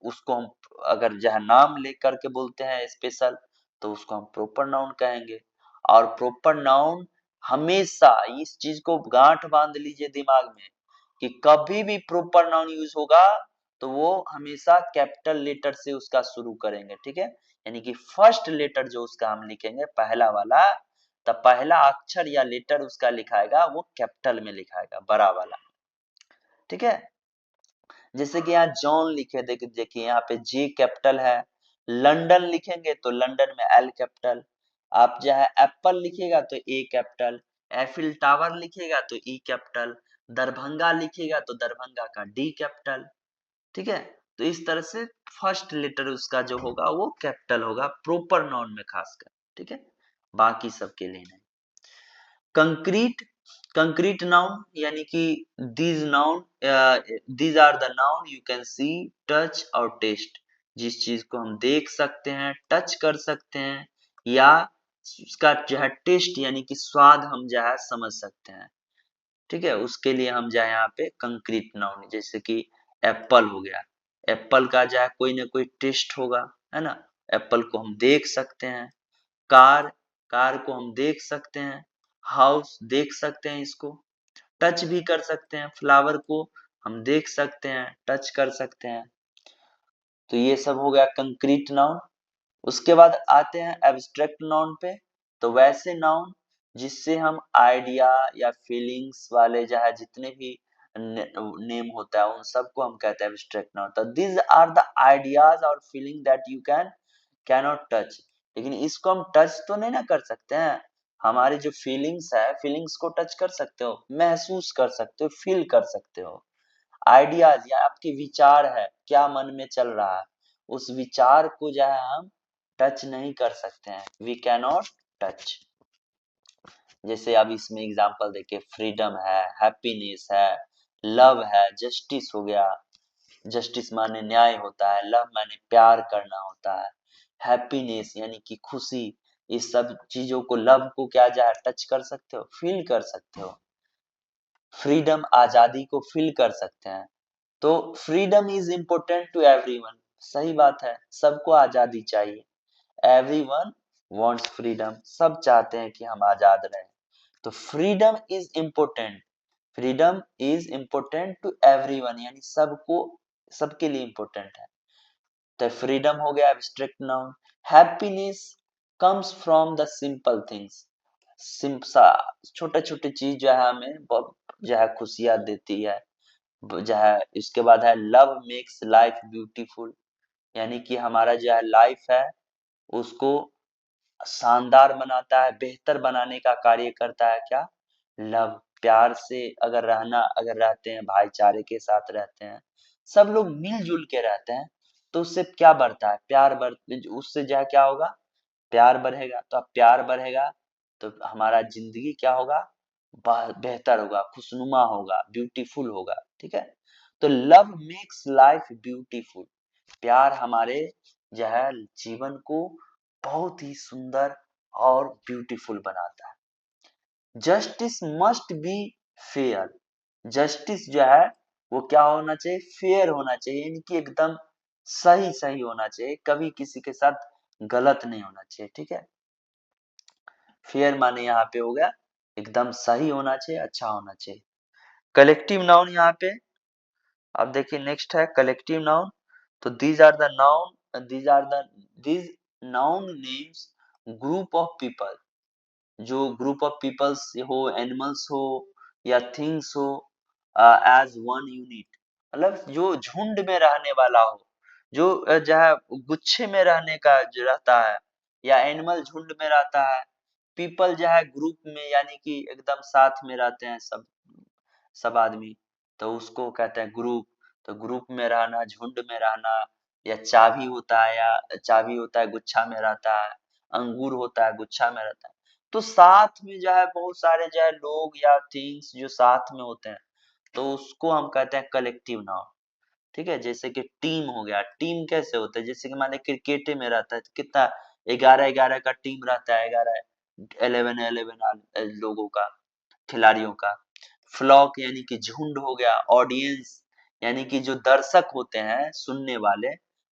Speaker 1: उसको हम अगर जो है नाम लेकर के बोलते हैं स्पेशल, तो उसको हम प्रॉपर नाउन कहेंगे। और प्रॉपर नाउन हमेशा, इस चीज को गांठ बांध लीजिए दिमाग में, कि कभी भी प्रॉपर नाउन यूज होगा तो वो हमेशा कैपिटल लेटर से उसका शुरू करेंगे, ठीक है। यानी कि फर्स्ट लेटर जो उसका हम लिखेंगे पहला वाला, तो पहला अक्षर या लेटर उसका लिखाएगा वो कैपिटल में लिखाएगा, बड़ा वाला, ठीक है। जैसे कि यहाँ जॉन लिखे, देखिए यहाँ पे जे कैपिटल है। लंदन लिखेंगे तो लंदन में एल कैपिटल। आप जो है एप्पल लिखिएगा तो ए कैपिटल। एफिल टावर लिखिएगा तो ई कैपिटल। दरभंगा लिखिएगा तो दरभंगा का डी कैपिटल, ठीक है। तो इस तरह से फर्स्ट लेटर उसका जो होगा वो कैपिटल होगा प्रॉपर नाउन में खासकर, ठीक है, बाकी सबके लिए नहीं। कंक्रीट, कंक्रीट नाउन यानी कि these noun, these are the noun you can see, touch और टेस्ट, जिस चीज को हम देख सकते हैं, टच कर सकते हैं, या उसका जो है टेस्ट यानी कि स्वाद हम जो है समझ सकते हैं, ठीक है। उसके लिए हम जो है यहाँ पे कंक्रीट नाउन, जैसे कि एप्पल हो गया, एप्पल का जो है कोई ना कोई टेस्ट होगा, है ना। एप्पल को हम देख सकते हैं। कार, कार को हम देख सकते हैं। हाउस देख सकते हैं, इसको टच भी कर सकते हैं। फ्लावर को हम देख सकते हैं, टच कर सकते हैं। तो ये सब हो गया कंक्रीट नाउन। उसके बाद आते हैं एब्स्ट्रैक्ट नाउन पे। तो वैसे नाउन जिससे हम आइडिया या फीलिंग्स वाले जो है जितने भी नेम होता है उन सबको हम कहते हैं एब्स्ट्रैक्ट नाउन। तो दिस आर द आइडियाज और feeling that you cannot touch. लेकिन इसको हम टच तो नहीं ना कर सकते हैं। हमारी जो फीलिंग्स है, फीलिंग्स को टच कर सकते हो, महसूस कर सकते हो, फील कर सकते हो। आइडियाज या आपके विचार है, क्या मन में चल रहा है, उस विचार को जो है हम टच नहीं कर सकते हैं, वी कैन नॉट टच। जैसे अब इसमें एग्जांपल देखिए, फ्रीडम है, हैप्पीनेस है, लव है, जस्टिस हो गया, जस्टिस माने न्याय होता है, लव माने प्यार करना होता है, हैप्पीनेस यानी कि खुशी। इस सब चीजों को, लव को क्या जा टच कर सकते हो, फील कर सकते हो। फ्रीडम आजादी को फील कर सकते हैं। तो freedom is important to everyone, सही बात है, सबको आजादी चाहिए। एवरीवन वांट्स फ्रीडम, सब चाहते हैं कि हम आजाद रहें। तो freedom is important, freedom is important to everyone, यानी सबको, सबके लिए इम्पोर्टेंट है। तो फ्रीडम हो गया abstract noun. Happiness comes from the simple things, छोटे छोटे चीज जो है हमें बहुत जो है खुशियां देती है, जो है। इसके बाद है लव मेक्स लाइफ ब्यूटीफुल, यानी कि हमारा जो है लाइफ है उसको शानदार बनाता है, बेहतर बनाने का कार्य करता है क्या, लव। प्यार से अगर रहना, अगर रहते हैं, भाईचारे के साथ रहते हैं, सब लोग मिलजुल के रहते हैं, तो उससे क्या बढ़ता है, प्यार बढ़, उससे जो है क्या होगा, प्यार बढ़ेगा। तो अब प्यार बढ़ेगा तो हमारा जिंदगी क्या होगा, बेहतर होगा, खुशनुमा होगा, ब्यूटीफुल होगा, ठीक है। तो लव मेक्स लाइफ ब्यूटीफुल, प्यार हमारे जो है जीवन को बहुत ही सुंदर और ब्यूटीफुल बनाता है। Justice must be fair, justice जो है वो क्या होना चाहिए, फेयर होना चाहिए, यानी कि एकदम सही सही होना चाहिए, कभी किसी के साथ गलत नहीं होना चाहिए, ठीक है। फेयर माने यहाँ पे हो गया एकदम सही होना चाहिए, अच्छा होना चाहिए। कलेक्टिव नाउन यहाँ पे अब देखिए नेक्स्ट है कलेक्टिव नाउन। तो these are the noun, these noun names group of people, जो ग्रुप ऑफ पीपल्स हो, एनिमल्स हो या थिंग्स हो, एज वन यूनिट, मतलब जो झुंड में रहने वाला हो, जो जो है गुच्छे में रहने का जो रहता है, या एनिमल झुंड में रहता है, पीपल जो है ग्रुप में, यानी कि एकदम साथ में रहते हैं सब आदमी, तो उसको कहते हैं ग्रुप। तो ग्रुप में रहना, झुंड में रहना, या चाबी होता है गुच्छा में रहता है, अंगूर होता है गुच्छा में रहता है। तो साथ में जो है बहुत सारे जो है लोग या थिंग्स जो साथ में होते हैं, तो उसको हम कहते हैं कलेक्टिव नाउन। ठीक है, जैसे कि टीम हो गया, टीम कैसे होता है, जैसे कि मान लीजिए क्रिकेट में रहता है तो कितना 11-11 का टीम रहता है, 11 11 लोगों का, खिलाड़ियों का। फ्लॉक यानी कि झुंड हो गया, ऑडियंस यानी कि जो दर्शक होते हैं सुनने वाले,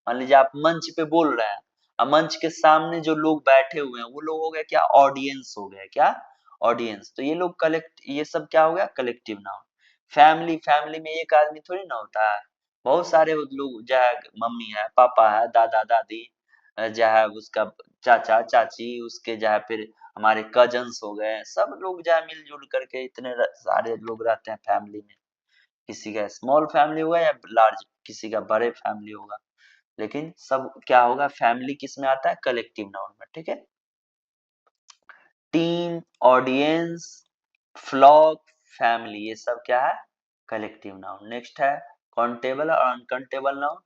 Speaker 1: मान लीजिए आप मंच पे बोल रहे हैं, अब मंच के सामने जो लोग बैठे हुए हैं वो लोग हो गए क्या, ऑडियंस हो गए क्या, ऑडियंस। तो ये लोग कलेक्ट, ये सब क्या हो गया, कलेक्टिव नाउन। फैमिली, फैमिली में एक आदमी थोड़ी ना होता है, बहुत सारे लोग जो है, मम्मी है, पापा है, दादा दादी, जो है उसका चाचा चाची, उसके जो है फिर हमारे कजन्स हो गए, सब लोग जो है मिलजुल करके इतने सारे लोग रहते हैं फैमिली में। किसी का स्मॉल फैमिली होगा या लार्ज, किसी का बड़े फैमिली होगा, लेकिन सब क्या होगा, फैमिली किस में आता है, कलेक्टिव नाउन में। ठीक है, टीम, ऑडियंस, फ्लॉक, फैमिली, ये सब क्या है, कलेक्टिव नाउन। नेक्स्ट है काउंटेबल और अनकाउंटेबल नाउन।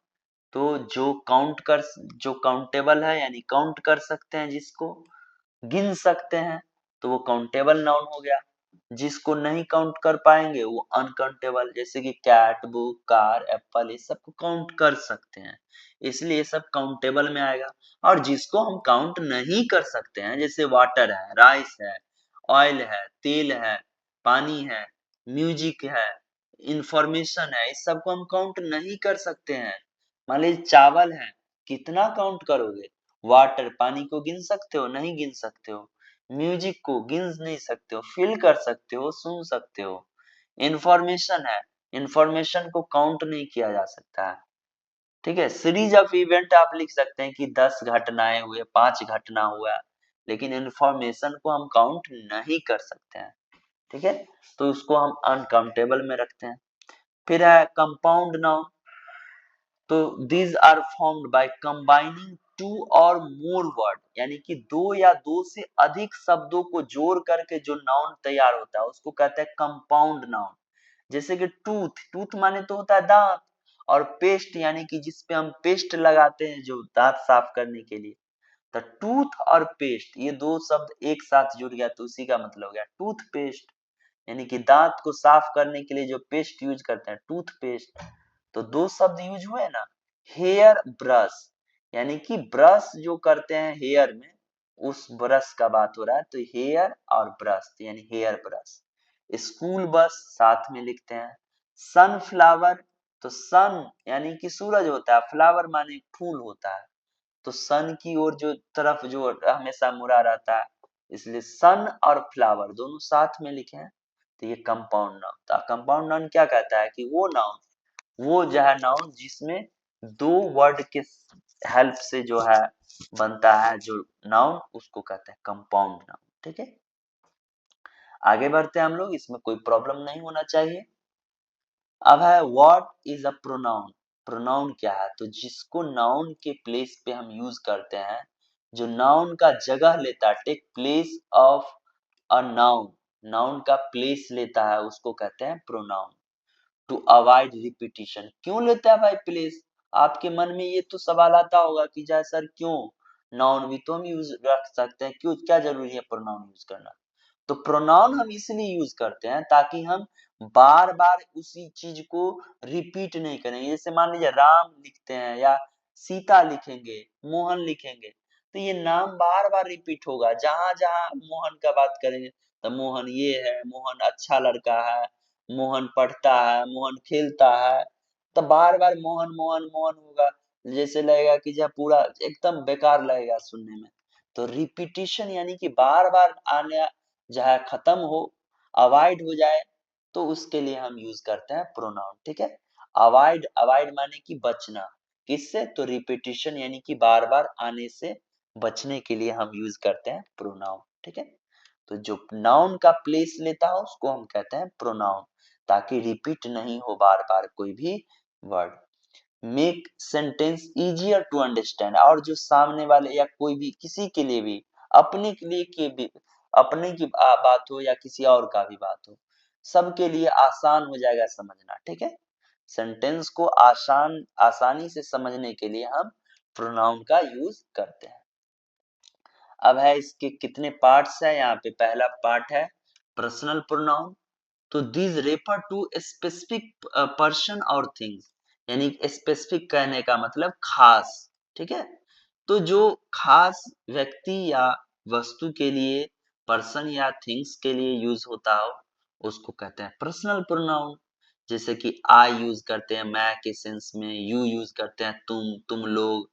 Speaker 1: तो जो काउंटेबल है यानी काउंट कर सकते हैं, जिसको गिन सकते हैं, तो वो काउंटेबल नाउन हो गया। जिसको नहीं काउंट कर पाएंगे वो अनकाउंटेबल, जैसे कि कैट, बुक, कार, एप्पल, ये सबको काउंट कर सकते हैं, इसलिए ये सब काउंटेबल में आएगा। और जिसको हम काउंट नहीं कर सकते हैं, जैसे वाटर है, राइस है, ऑयल है, तेल है, पानी है, म्यूजिक है, इंफॉर्मेशन है, इस सबको हम काउंट नहीं कर सकते हैं। मान लीजिए चावल है, कितना काउंट करोगे, वाटर, पानी को गिन सकते हो, नहीं गिन सकते हो। म्यूजिक को गिन नहीं सकते हो, फील कर सकते हो, सुन सकते हो। इंफॉर्मेशन है, इंफॉर्मेशन को काउंट नहीं किया जा सकता है। ठीक है, सीरीज ऑफ इवेंट आप लिख सकते हैं कि 10 घटनाएं हुए, 5 घटना हुआ, लेकिन इंफॉर्मेशन को हम काउंट नहीं कर सकते हैं। ठीक है, तो उसको हम अनकाउंटेबल में रखते हैं। फिर है कंपाउंड नाउन। तो these are formed by combining two और मोर वर्ड, यानी कि दो या दो से अधिक शब्दों को जोड़ करके जो नाउन तैयार होता है उसको कहते हैं कंपाउंड नाउन। जैसे कि टूथ, टूथ माने तो होता है दांत, और पेस्ट यानी कि जिसपे हम पेस्ट लगाते हैं जो दांत साफ करने के लिए। तो टूथ और पेस्ट, ये दो शब्द एक साथ जुड़ गया तो उसी का मतलब हो गया टूथ पेस्ट, यानी कि दांत को साफ करने के लिए जो पेस्ट यूज करते हैं, टूथ पेस्ट। तो दो शब्द यूज हुए ना। हेयर ब्रश, यानी कि ब्रश जो करते हैं हेयर में, उस ब्रश का बात हो रहा है, तो हेयर और ब्रश यानी हेयर ब्रश। स्कूल बस साथ में लिखते हैं। सनफ्लावर, तो सन यानी कि सूरज होता है, फ्लावर माने फूल होता है, तो सन की ओर जो तरफ जो हमेशा मुड़ा रहता है, इसलिए सन और फ्लावर दोनों साथ में लिखे हैं। तो ये कंपाउंड नाउन था। कंपाउंड नाउन क्या कहता है कि वो नाउन, वो जो है नाउन जिसमें दो वर्ड के हेल्प से जो है बनता है जो नाउन, उसको कहते हैं कंपाउंड नाउन। ठीक है, आगे बढ़ते हैं हम लोग, इसमें कोई प्रॉब्लम नहीं होना चाहिए। अब है what is a pronoun. Pronoun क्या है, तो जिसको नाउन के प्लेस पे हम यूज करते हैं, जो नाउन का जगह लेता है, take place of a noun, noun का प्लेस लेता है, उसको कहते हैं प्रोनाउन। टू अवॉइड रिपीटिशन, क्यों लेता है भाई प्लेस, आपके मन में ये तो सवाल आता होगा कि जाए सर क्यों, नाउन भी तो हम यूज रख सकते हैं, क्यों, क्या जरूरी है प्रोनाउन यूज करना। तो प्रोनाउन हम इसलिए यूज करते हैं ताकि हम बार बार उसी चीज को रिपीट नहीं करेंगे। जैसे मान लीजिए राम लिखते हैं या सीता लिखेंगे, मोहन लिखेंगे, तो ये नाम बार बार रिपीट होगा, जहां जहां मोहन का बात करेंगे तो मोहन ये है, मोहन अच्छा लड़का है, मोहन पढ़ता है, मोहन खेलता है, तो बार बार मोहन मोहन मोहन होगा, जैसे लगेगा कि जब पूरा एकदम बेकार लगेगा सुनने में। तो रिपीटिशन यानी कि बार बार आने चाहे खत्म हो, अवॉइड हो जाए, तो उसके लिए हम यूज करते हैं प्रोनाउन। ठीक है, अवॉइड, अवॉइड माने कि बचना, किससे? तो रिपीटिशन यानी कि बार बार आने से बचने के लिए हम यूज करते हैं प्रोनाउन, ठीक है। तो जो नाउन का प्लेस लेता है उसको हम कहते हैं प्रोनाउन, ताकि रिपीट नहीं हो बार बार कोई भी word. Make sentence easier to understand, और जो सामने वाले या कोई भी किसी के लिए भी, अपने के लिए के भी, अपने की बात हो या किसी और का भी बात हो, सबके लिए आसान हो जाएगा समझना, ठीक है। सेंटेंस को आसानी से समझने के लिए हम प्रोनाउन का यूज करते हैं। अब है इसके कितने पार्ट्स है, यहाँ पे पहला पार्ट है पर्सनल प्रोनाउन। तो this refer to specific person और थिंग्स, यानी स्पेसिफिक कहने का मतलब खास, ठीक है। तो जो खास व्यक्ति या वस्तु के लिए, पर्सन या थिंग्स के लिए यूज होता हो, उसको कहते हैं पर्सनल प्रोनाउन। जैसे कि आई यूज करते हैं मैं के सेंस में, यू यूज करते हैं तुम लोग,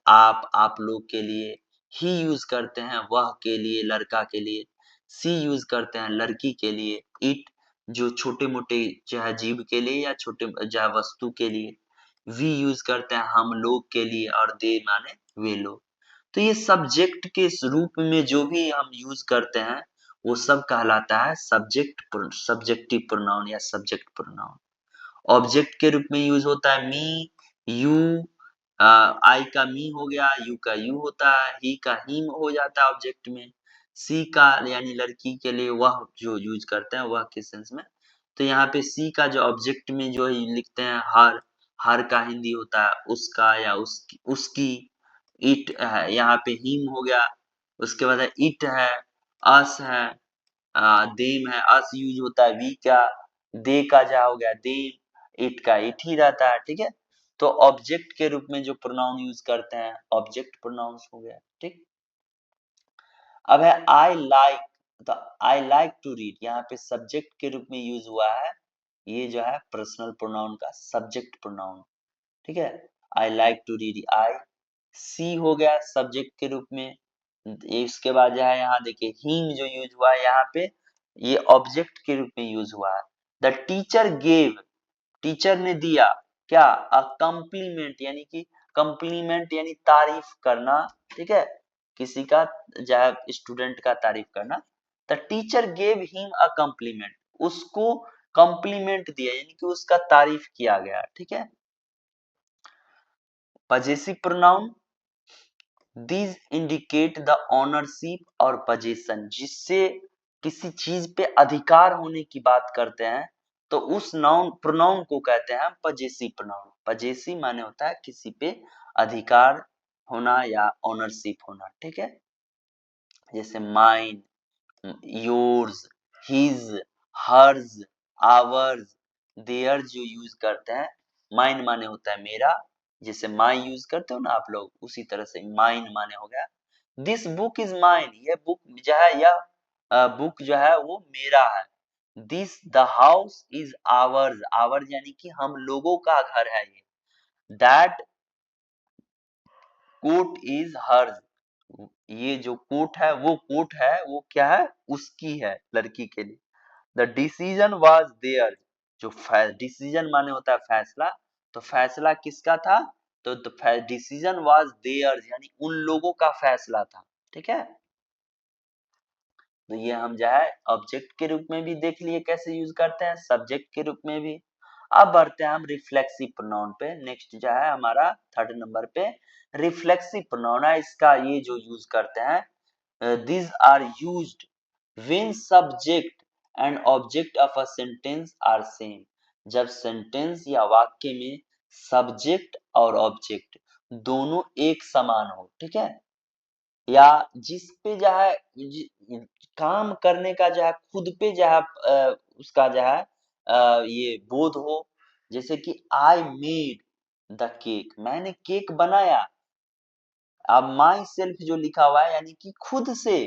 Speaker 1: आप लोग के लिए, ही यूज करते हैं वह के लिए, लड़का के लिए, सी यूज करते हैं लड़की के लिए, इट जो छोटे मोटे चाहे जीव के लिए या छोटे चाहे वस्तु के लिए, वी यूज करते हैं हम लोग के लिए, और दे माने वे लोग। तो ये सब्जेक्ट के रूप में जो भी हम यूज करते हैं वो सब कहलाता है सब्जेक्टिव प्रोनाउन या सब्जेक्ट प्रोनाउन। ऑब्जेक्ट के रूप में यूज होता है मी, यू, आई का मी हो गया, यू का यू होता है, ही का हिम हो जाता है ऑब्जेक्ट में, सी का यानी लड़की के लिए वह जो यूज करते हैं वह के सेंस में। तो यहाँ पे सी का जो ऑब्जेक्ट में जो लिखते हैं हर का हिंदी होता है उसका या उसकी। इट है, यहाँ पे हिम हो गया, उसके बाद है इट है, अस है, देम है, अस यूज होता है वी का, दे का जा हो गया देम, इट का इट ही रहता है, ठीक है। तो ऑब्जेक्ट के रूप में जो प्रोनाउन यूज करते हैं ऑब्जेक्ट प्रोनाउंस हो गया, ठीक। अब है आई लाइक, तो आई लाइक टू रीड, यहाँ पे सब्जेक्ट के रूप में यूज हुआ है, ये जो है पर्सनल प्रोनाउन का सब्जेक्ट प्रोनाउन, ठीक है। I like to read I, she हो गया सब्जेक्ट के रूप में। इसके बाद जो है यहाँ देखिए हिम जो यूज हुआ है यहाँ पे, ये ऑब्जेक्ट के रूप में यूज हुआ है। द टीचर गेव, टीचर ने दिया क्या? अ कम्प्लीमेंट, यानी कि कम्प्लीमेंट यानी तारीफ करना, ठीक है, किसी का चाहे स्टूडेंट का तारीफ करना। The teacher gave him a complement, उसको कम्प्लीमेंट दिया यानी कि उसका तारीफ किया गया, ठीक है। Possessive pronoun, these indicate the ownership और possession, जिससे किसी चीज पे अधिकार होने की बात करते हैं, तो उस नाउन प्रोनाउन को कहते हैं पजेसिव प्रोनाउन। पजेसिव माने होता है किसी पे अधिकार होना या ओनरशिप होना, ठीक है। जैसे माइन, योर्स, हिज, हर्ज, आवर्स, देयर जो यूज करते हैं, माइन माने होता है मेरा, जैसे माई यूज करते हो ना आप लोग, उसी तरह से माइन माने हो गया दिस बुक इज माइन, ये बुक जो है यह बुक जो है वो मेरा है। This the house is ours, hours यानी कि हम लोगों का घर है ये। दैट कोट इज हर्ज, ये जो कोट है वो क्या है? उसकी है, लड़की के लिए। द डिसीजन वाज देयर, जो डिसीजन माने होता है फैसला, तो फैसला किसका था? तो डिसीजन वाज देयर यानी उन लोगों का फैसला था, ठीक है। तो ये हम जो है ऑब्जेक्ट के रूप में भी देख लिए कैसे यूज करते हैं, सब्जेक्ट के रूप में भी। अब बढ़ते हैं हम रिफ्लेक्सिव प्रोनाउन पे। नेक्स्ट जो है हमारा थर्ड नंबर पे रिफ्लेक्सिव प्रोनाउन है, इसका ये जो यूज करते हैं, these are used when subject and object of a sentence are same, जब सेंटेंस या वाक्य में सब्जेक्ट और ऑब्जेक्ट दोनों एक समान हो, ठीक है, या जिस पे जो है काम करने का जो है खुद पे जो है उसका जो है ये बोध हो। जैसे कि आई मेड द केक, मैंने केक बनाया। अब माई सेल्फ जो लिखा हुआ है यानी कि खुद से,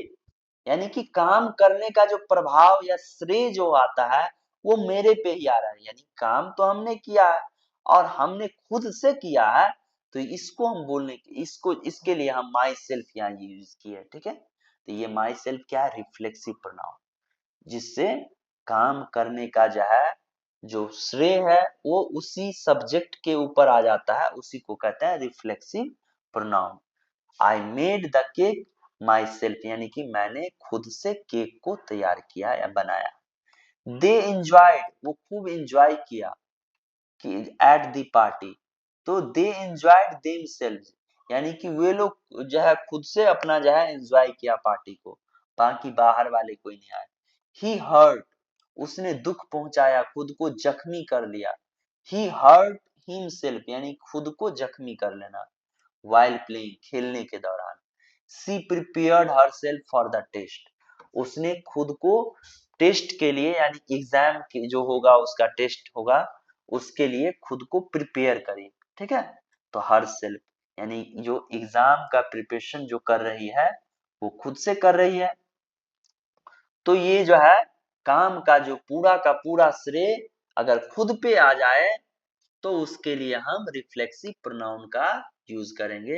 Speaker 1: यानी कि काम करने का जो प्रभाव या श्रेय जो आता है वो मेरे पे ही आ रहा है, यानी काम तो हमने किया है और हमने खुद से किया है, तो इसको हम बोलने इसको इसके लिए हम माई सेल्फ यहाँ यूज किए है, ठीक है। तो ये माई सेल्फ क्या है? रिफ्लेक्सिव प्रोनाउन, जिससे काम करने का जो है जो श्रेय है वो उसी सब्जेक्ट के ऊपर आ जाता है, उसी को कहते हैं reflexive pronoun. I made the cake my self, यानी कि मैंने खुद से केक को तैयार किया या बनाया। दे एंजॉयड, वो खूब एंजॉय किया कि एट द पार्टी, तो दे एंजॉयड देमसेल्व्स, यानी कि वे लोग जो है खुद से अपना जो है एंजॉय किया पार्टी को, बाकी बाहर वाले कोई नहीं आए। ही हर्ट, उसने दुख पहुंचाया, खुद को जख्मी कर लिया। ही हर्ट हिमसेल्फ, यानी खुद को जख्मी कर लेना। while playing, खेलने के दौरान। She prepared herself for the test, उसने खुद को टेस्ट के लिए यानी एग्जाम के जो होगा उसका टेस्ट होगा उसके लिए खुद को प्रिपेयर करी, ठीक है। तो हर सेल्फ यानी जो एग्जाम का प्रिपरेशन जो कर रही है वो खुद से कर रही है। तो ये जो है काम का जो पूरा का पूरा श्रेय अगर खुद पे आ जाए तो उसके लिए हम रिफ्लेक्सिव प्रोनाउन का यूज करेंगे,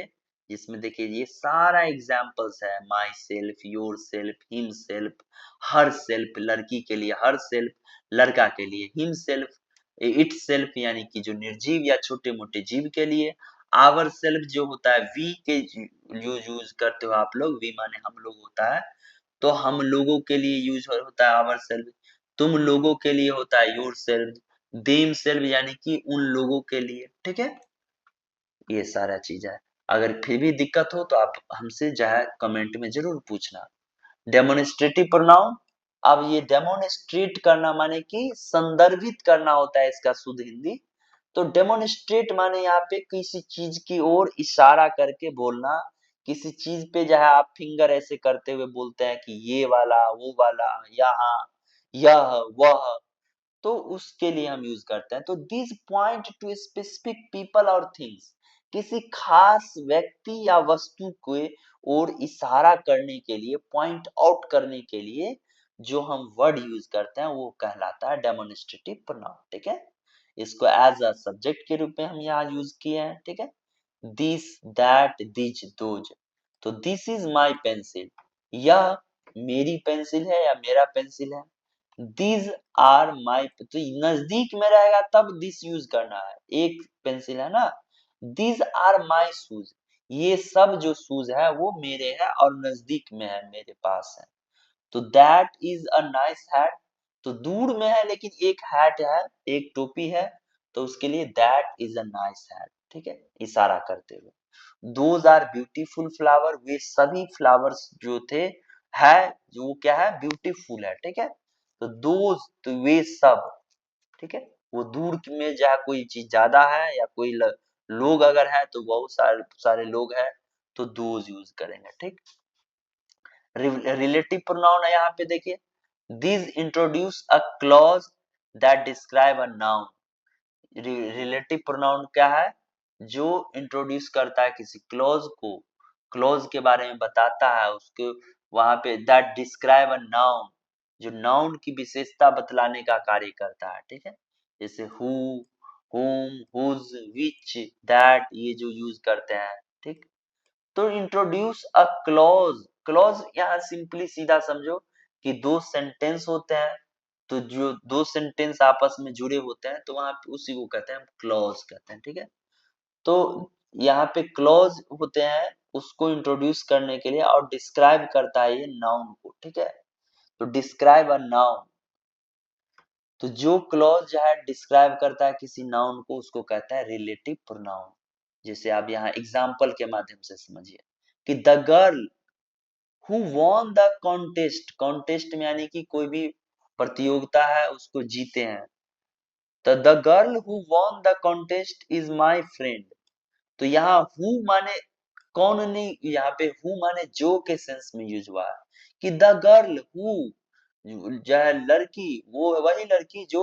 Speaker 1: जिसमें देखिए ये सारा एग्जांपल्स है, my self, your self, him self, her self, लड़की के लिए हर सेल्फ, लड़का के लिए हिम सेल्फ, इट सेल्फ यानी कि जो निर्जीव या छोटे मोटे जीव के लिए, आवर सेल्फ जो होता है वी के यूज करते हो आप लोग, वी माने हम लोग होता है, तो हम लोगों के लिए यूज होता है आवर सेल्फ, तुम लोगों के लिए होता है योर सेल्फ, देम सेल्फ यानी कि उन लोगों के लिए, ठीक है। ये सारा चीज है। अगर फिर भी दिक्कत हो तो आप हमसे जो है कमेंट में जरूर पूछना। डेमोन्स्ट्रेटिव प्रोनाउन, अब ये डेमोन्स्ट्रेट करना माने कि संदर्भित करना होता है इसका शुद्ध हिंदी। तो डेमोन्स्ट्रेट माने यहाँ पे किसी चीज की ओर इशारा करके बोलना, किसी चीज पे जो है आप फिंगर ऐसे करते हुए बोलते हैं कि ये वाला, वो वाला, यहाँ, यह, वह, तो उसके लिए हम यूज करते हैं। तो this point two specific people और थिंग्स, किसी खास व्यक्ति या वस्तु के और इशारा करने के लिए, पॉइंट आउट करने के लिए जो हम वर्ड यूज करते हैं वो कहलाता है डेमोन्स्ट्रेटिव प्रोनाउन, ठीक है। इसको एज अ सब्जेक्ट के रूप में हम यहाँ यूज किए हैं, ठीक है। This, that, these, those. तो दिस इज माई पेंसिल, यह मेरी पेंसिल है या मेरा पेंसिल है। दीज आर माई, तो नजदीक में रहेगा तब दिस यूज करना है, एक पेंसिल है ना। दीज आर माई शूज, ये सब जो शूज है वो मेरे है और नजदीक में है, मेरे पास है। तो that is a nice hat, तो दूर में है लेकिन एक हैट है, एक टोपी है, तो उसके लिए that is a nice hat, ठीक है, इशारा करते हुए। दोज आर ब्यूटीफुल फ्लावर, वे सभी फ्लावर्स जो थे है, जो वो क्या है, ब्यूटीफुल है, ठीक है। तो दोज, तो वे सब, ठीक है। वो दूर में जहाँ कोई चीज ज्यादा है या कोई लोग अगर है तो बहुत सारे सारे लोग हैं, तो दोज यूज करेंगे, ठीक। रिलेटिव प्रोनाउन है यहाँ पे देखिए, this introduce a clause that describe a noun. Relative pronoun क्या है, जो इंट्रोड्यूस करता है किसी क्लॉज को, क्लॉज के बारे में बताता है उसको, वहां पे दैट डिस्क्राइब अ नाउन, जो नाउन की विशेषता बतलाने का कार्य करता है, ठीक है। जैसे who, whom, whose, which, that, ये जो यूज करते हैं, ठीक। तो इंट्रोड्यूस अ क्लॉज, क्लॉज यहाँ सिंपली सीधा समझो कि दो सेंटेंस होते हैं, तो जो दो सेंटेंस आपस में जुड़े होते हैं तो वहां पे उसी को कहते हैं क्लॉज कहते हैं, ठीक है। तो यहाँ पे क्लॉज होते हैं उसको इंट्रोड्यूस करने के लिए, और डिस्क्राइब करता है ये नाउन को, ठीक है। तो डिस्क्राइब अ नाउन, तो जो क्लॉज जो है डिस्क्राइब करता है किसी नाउन को उसको कहता है रिलेटिव प्रोनाउन। जैसे आप यहाँ एग्जाम्पल के माध्यम से समझिए कि the girl who won the contest, contest में यानी कि कोई भी प्रतियोगिता है उसको जीते हैं, तो the girl who won the contest is my friend. तो यहाँ हु माने कौन नहीं, यहाँ पे हु माने जो के सेंस में यूज हुआ है कि द गर्ल हु, जो है लड़की, वो वही लड़की जो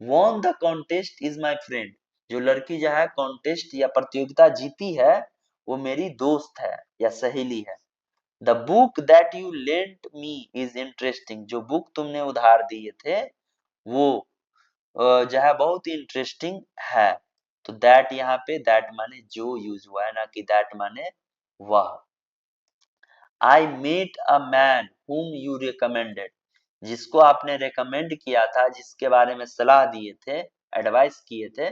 Speaker 1: won the contest is my friend, जो लड़की जो है कॉन्टेस्ट या प्रतियोगिता जीती है वो मेरी दोस्त है या सहेली है। The book that you lent me is interesting, जो बुक तुमने उधार दिए थे वो जो है बहुत ही इंटरेस्टिंग है। तो दैट यहाँ पे दैट माने जो यूज हुआ है, ना कि दैट माने वह। I met a man whom you recommended, जिसको आपने रेकमेंड किया था, जिसके बारे में सलाह दिए थे, एडवाइस किए थे,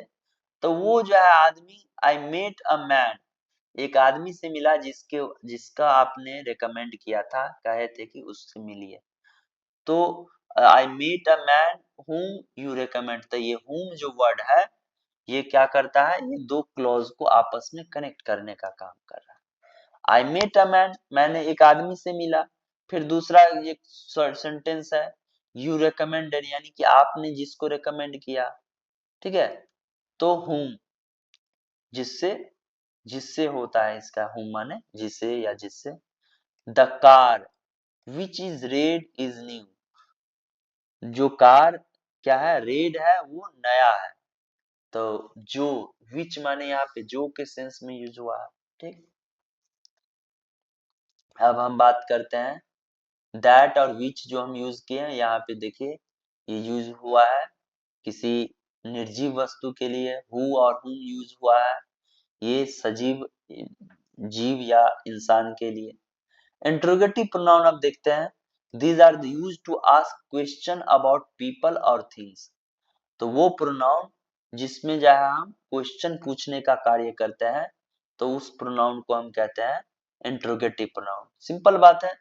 Speaker 1: तो वो जो है आदमी, आई मेट अ मैन, एक आदमी से मिला जिसका आपने रेकमेंड किया था, कहे थे कि उससे मिलिए। तो I meet a man whom you recommend, तो ये whom जो वर्ड है ये क्या करता है, ये दो क्लॉज को आपस में कनेक्ट करने का काम कर रहा है। आई मेट अ मैन, मैंने एक आदमी से मिला। फिर दूसरा ये सेंटेंस है, यू रेकमेंडेड, यानी कि आपने जिसको रेकमेंड किया, ठीक है। तो whom, जिससे, जिससे होता है इसका whom माने जिसे या जिससे। The car which is red is new, जो कार क्या है, रेड है, वो नया है। तो जो, विच माने यहाँ पे जो के सेंस में यूज हुआ है, ठीक। अब हम बात करते हैं दैट और विच जो हम यूज किए हैं, यहाँ पे देखिए ये यूज हुआ है किसी निर्जीव वस्तु के लिए, हु और हुम यूज हुआ है ये सजीव जीव या इंसान के लिए। इंट्रोगेटिव प्रोनाउन अब देखते हैं, these are use to ask question about people और थिंग्स। तो वो प्रोनाउन जिसमें जो है हम क्वेश्चन पूछने का कार्य करते हैं, तो उस प्रोनाउन को हम कहते हैं इंट्रोगेटिव प्रोनाउन। सिंपल बात है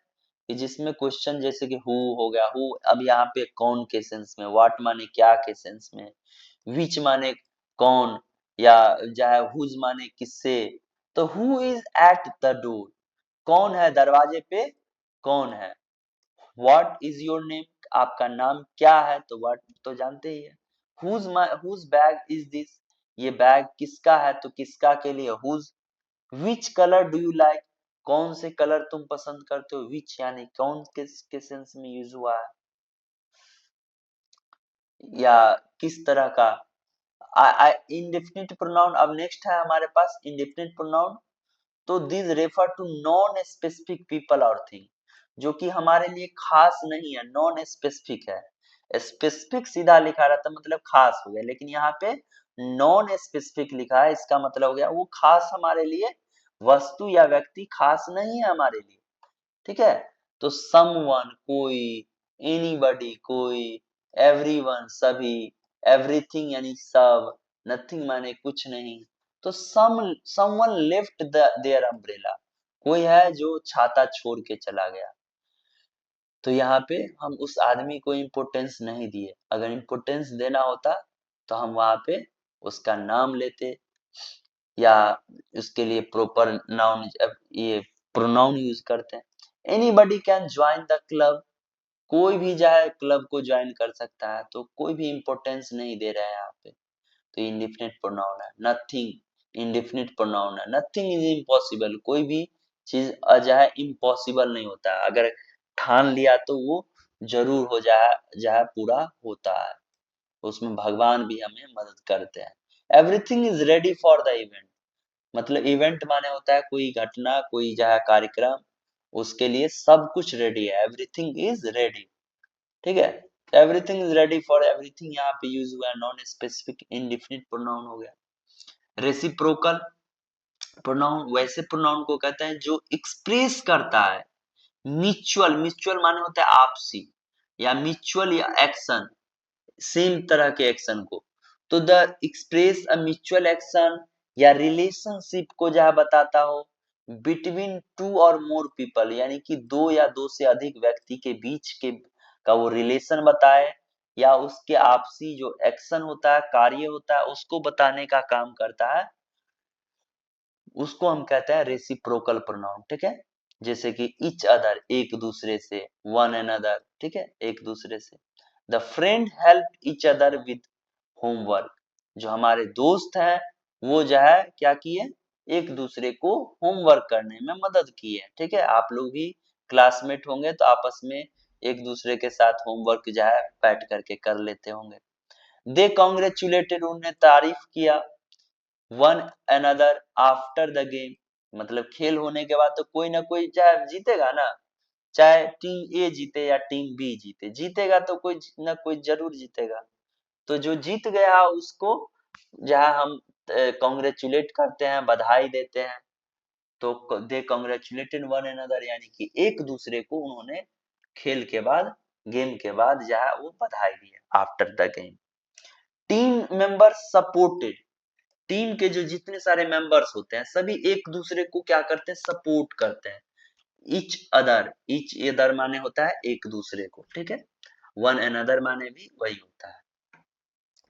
Speaker 1: कि जिसमें क्वेश्चन, जैसे कि हु हो गया, हु अब यहाँ पे कौन के सेंस में, व्हाट माने क्या के सेंस में, विच माने कौन, या जो है हुज माने किससे। तो who is at the door, कौन है दरवाजे पे, कौन है। व्हाट इज योर नेम, आपका नाम क्या है, तो व्हाट तो जानते ही है। हुज बैग इज दिस, ये बैग किसका है, तो किसका के लिए whose. Which colour do you like, कौन से कलर तुम पसंद करते हो, विच यानी कौन के सेंस में यूज हुआ है, या किस तरह का। इंडेफिनिट प्रोनाउन अब नेक्स्ट है हमारे पास इंडेफिनिट प्रोनाउन। तो this refer to non specific people और थिंग, जो कि हमारे लिए खास नहीं है, नॉन स्पेसिफिक है। स्पेसिफिक सीधा लिखा रहता मतलब खास हो गया, लेकिन यहाँ पे नॉन स्पेसिफिक लिखा है, इसका मतलब हो गया वो खास हमारे लिए वस्तु या व्यक्ति खास नहीं है हमारे लिए, ठीक है। तो समवन कोई, एनीबॉडी कोई, एवरीवन सभी, एवरीथिंग यानी सब, नथिंग माने कुछ नहीं। तो समवन लेफ्ट देयर अम्ब्रेला, कोई है जो छाता छोड़ के चला गया। तो यहाँ पे हम उस आदमी को इम्पोर्टेंस नहीं दिए, अगर इम्पोर्टेंस देना होता तो हम वहां पे उसका नाम लेते, या उसके लिए प्रॉपर नाउन, ये प्रोनाउन यूज करते हैं। Anybody can join the club, कोई भी जाए क्लब को ज्वाइन कर सकता है, तो कोई भी इम्पोर्टेंस नहीं दे रहे हैं यहाँ पे। तो इंडेफिनिट प्रोनाउन है। नथिंग इंडेफिनिट प्रोनाउन है। नथिंग इज इम्पॉसिबल, कोई भी चीज अजाय इम्पॉसिबल नहीं होता है, अगर ठान लिया तो वो जरूर हो जाए, जाए पूरा होता है। उसमें भगवान भी हमें मदद करते हैं। Everything is ready for the event, मतलब इवेंट माने होता है कोई घटना, कोई जो है कार्यक्रम, उसके लिए सब कुछ रेडी है, एवरीथिंग इज रेडी, ठीक है। Everything is ready for everything यहाँ पे यूज हुआ है, नॉन स्पेसिफिक इंडेफिनिट प्रोनाउन हो गया। रेसिप्रोकल प्रोनाउन वैसे प्रोनाउन को कहते हैं जो एक्सप्रेस करता है म्यूचुअल, म्यूचुअल माने होता है आपसी, या म्यूचुअल या एक्शन, सेम तरह के एक्शन को। तो the express a mutual action या रिलेशनशिप को जहाँ बताता हो बिटवीन टू और मोर पीपल, यानी कि दो या दो से अधिक व्यक्ति के बीच के का वो रिलेशन बताए, या उसके आपसी जो एक्शन होता है, कार्य होता है, उसको बताने का काम करता है, उसको हम कहते हैं रेसिप्रोकल प्रोनाउन, ठीक है। जैसे कि ईच अदर, एक दूसरे से, वन अनदर, ठीक है, एक दूसरे से। The friend help each other with homework, जो हमारे दोस्त हैं वो जो है क्या किए, एक दूसरे को होमवर्क करने में मदद की है, ठीक है। आप लोग भी क्लासमेट होंगे तो आपस में एक दूसरे के साथ होमवर्क जो है बैठ करके कर लेते होंगे। दे कॉन्ग्रेचुलेटेड, उन्हें तारीफ किया। One another after the game, मतलब खेल होने के बाद तो कोई ना कोई चाहे जीतेगा ना, चाहे टीम ए जीते या टीम बी जीते, जीतेगा तो कोई ना कोई जरूर जीतेगा। तो जो जीत गया उसको जहाँ हम कॉन्ग्रेचुलेट करते हैं, बधाई देते हैं। तो दे कॉन्ग्रेचुलेटेड वन अनदर, यानी कि एक दूसरे को उन्होंने खेल के बाद गेम के बाद जो है वो बधाई दिया after the game. Team member supported, team के जो जितने सारे मेंबर्स होते हैं सभी एक दूसरे को क्या करते हैं, सपोर्ट करते हैं। ईच अदर माने होता है एक दूसरे को, ठीक है, वन अनदर माने भी वही होता है।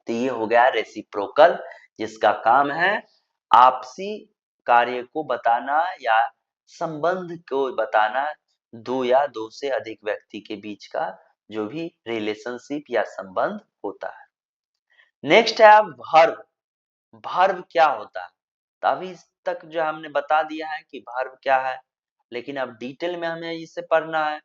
Speaker 1: तो ये हो गया रेसिप्रोकल, जिसका काम है आपसी कार्य को बताना या संबंध को बताना, दो या दो से अधिक व्यक्ति के बीच का जो भी रिलेशनशिप या संबंध होता है। नेक्स्ट है वर्ब। वर्ब क्या होता है, तो अभी तक जो हमने बता दिया है कि वर्ब क्या है, लेकिन अब डिटेल में हमें इसे पढ़ना है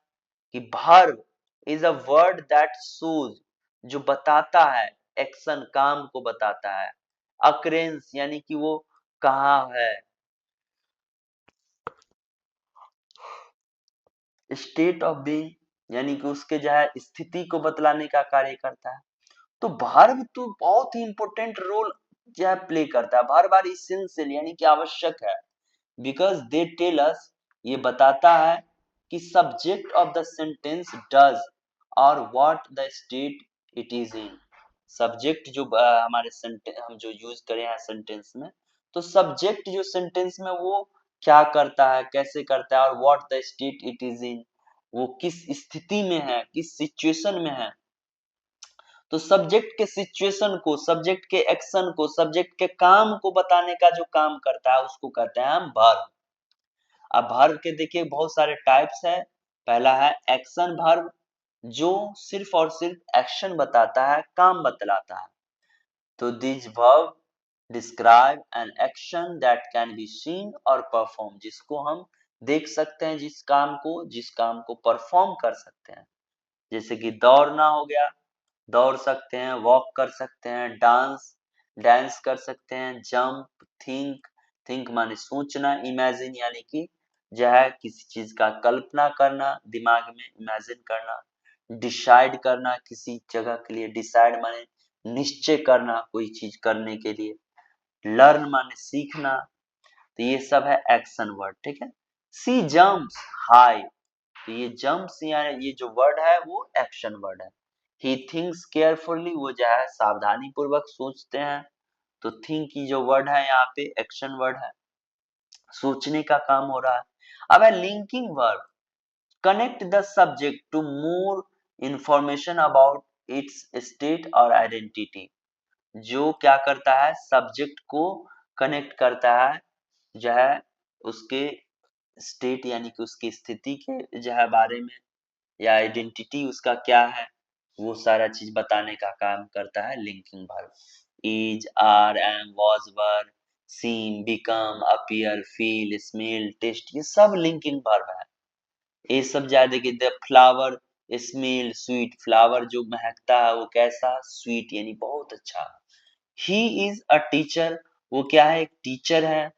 Speaker 1: कि verb is a word that shows, जो बताता है, एक्शन काम को बताता है, अकरेंस यानी कि वो कहाँ है, स्टेट ऑफ बीइंग यानी कि उसके जो है स्थिति को बतलाने का कार्य करता है। तो वर्ब तो बहुत ही इंपॉर्टेंट रोल जो है प्ले करता है। वर्ब आर इसेंशियल यानी कि आवश्यक है, बिकॉज दे टेल अस, ये बताता है कि subject of the sentence does or what the state it is in. Subject जो हमारे सेंटेंस हम जो यूज करें हैं सेंटेंस में, तो सब्जेक्ट जो सेंटेंस में वो क्या करता है, कैसे करता है, और what the state it is इन, वो किस स्थिति में है, किस सिचुएशन में है। तो सब्जेक्ट के सिचुएशन को, सब्जेक्ट के एक्शन को, सब्जेक्ट के काम को बताने का जो काम करता है उसको कहते हैं हम वर्ब। अब वर्ब के देखिए बहुत सारे टाइप्स है। पहला है एक्शन वर्ब, जो सिर्फ और सिर्फ एक्शन बताता है, काम बतलाता है। तो this verb describe an action that can be seen और परफॉर्म, जिसको हम देख सकते हैं, जिस काम को परफॉर्म कर सकते हैं। जैसे कि दौड़ना हो गया, दौड़ सकते हैं, वॉक कर सकते हैं, डांस कर सकते हैं, जंप, थिंक माने सोचना, इमेजिन यानी कि जो है किसी चीज का कल्पना करना, दिमाग में इमेजिन करना, डिसाइड करना, किसी जगह के लिए, डिसाइड माने निश्चय करना कोई चीज करने के लिए, लर्न माने सीखना। तो ये सब है एक्शन वर्ड, ठीक है। सी जम्प्स हाई, तो ये जम्प्स या ये जो वर्ड है वो एक्शन वर्ड है। ही थिंक्स केयरफुली, वो जो है सावधानी पूर्वक सोचते हैं। तो थिंक की जो वर्ड है यहाँ पे एक्शन वर्ड है, सोचने का काम हो रहा है। अब है linking verb, connect the subject to more information about its state और आइडेंटिटी, जो क्या करता है, सब्जेक्ट को कनेक्ट करता है जो है उसके स्टेट यानी कि उसकी स्थिति के जो है बारे में, या आइडेंटिटी उसका क्या है, वो सारा चीज बताने का काम करता है linking verb. Is, are, am, was, were, seem, become, appear, feel, smell, taste, ये सब लिंकिंग वर्ब है। ये सब ज्यादा देखिए, the flower smell sweet, flower जो महकता है वो कैसा, स्वीट यानी बहुत अच्छा। ही इज अ टीचर, वो क्या है, एक टीचर है।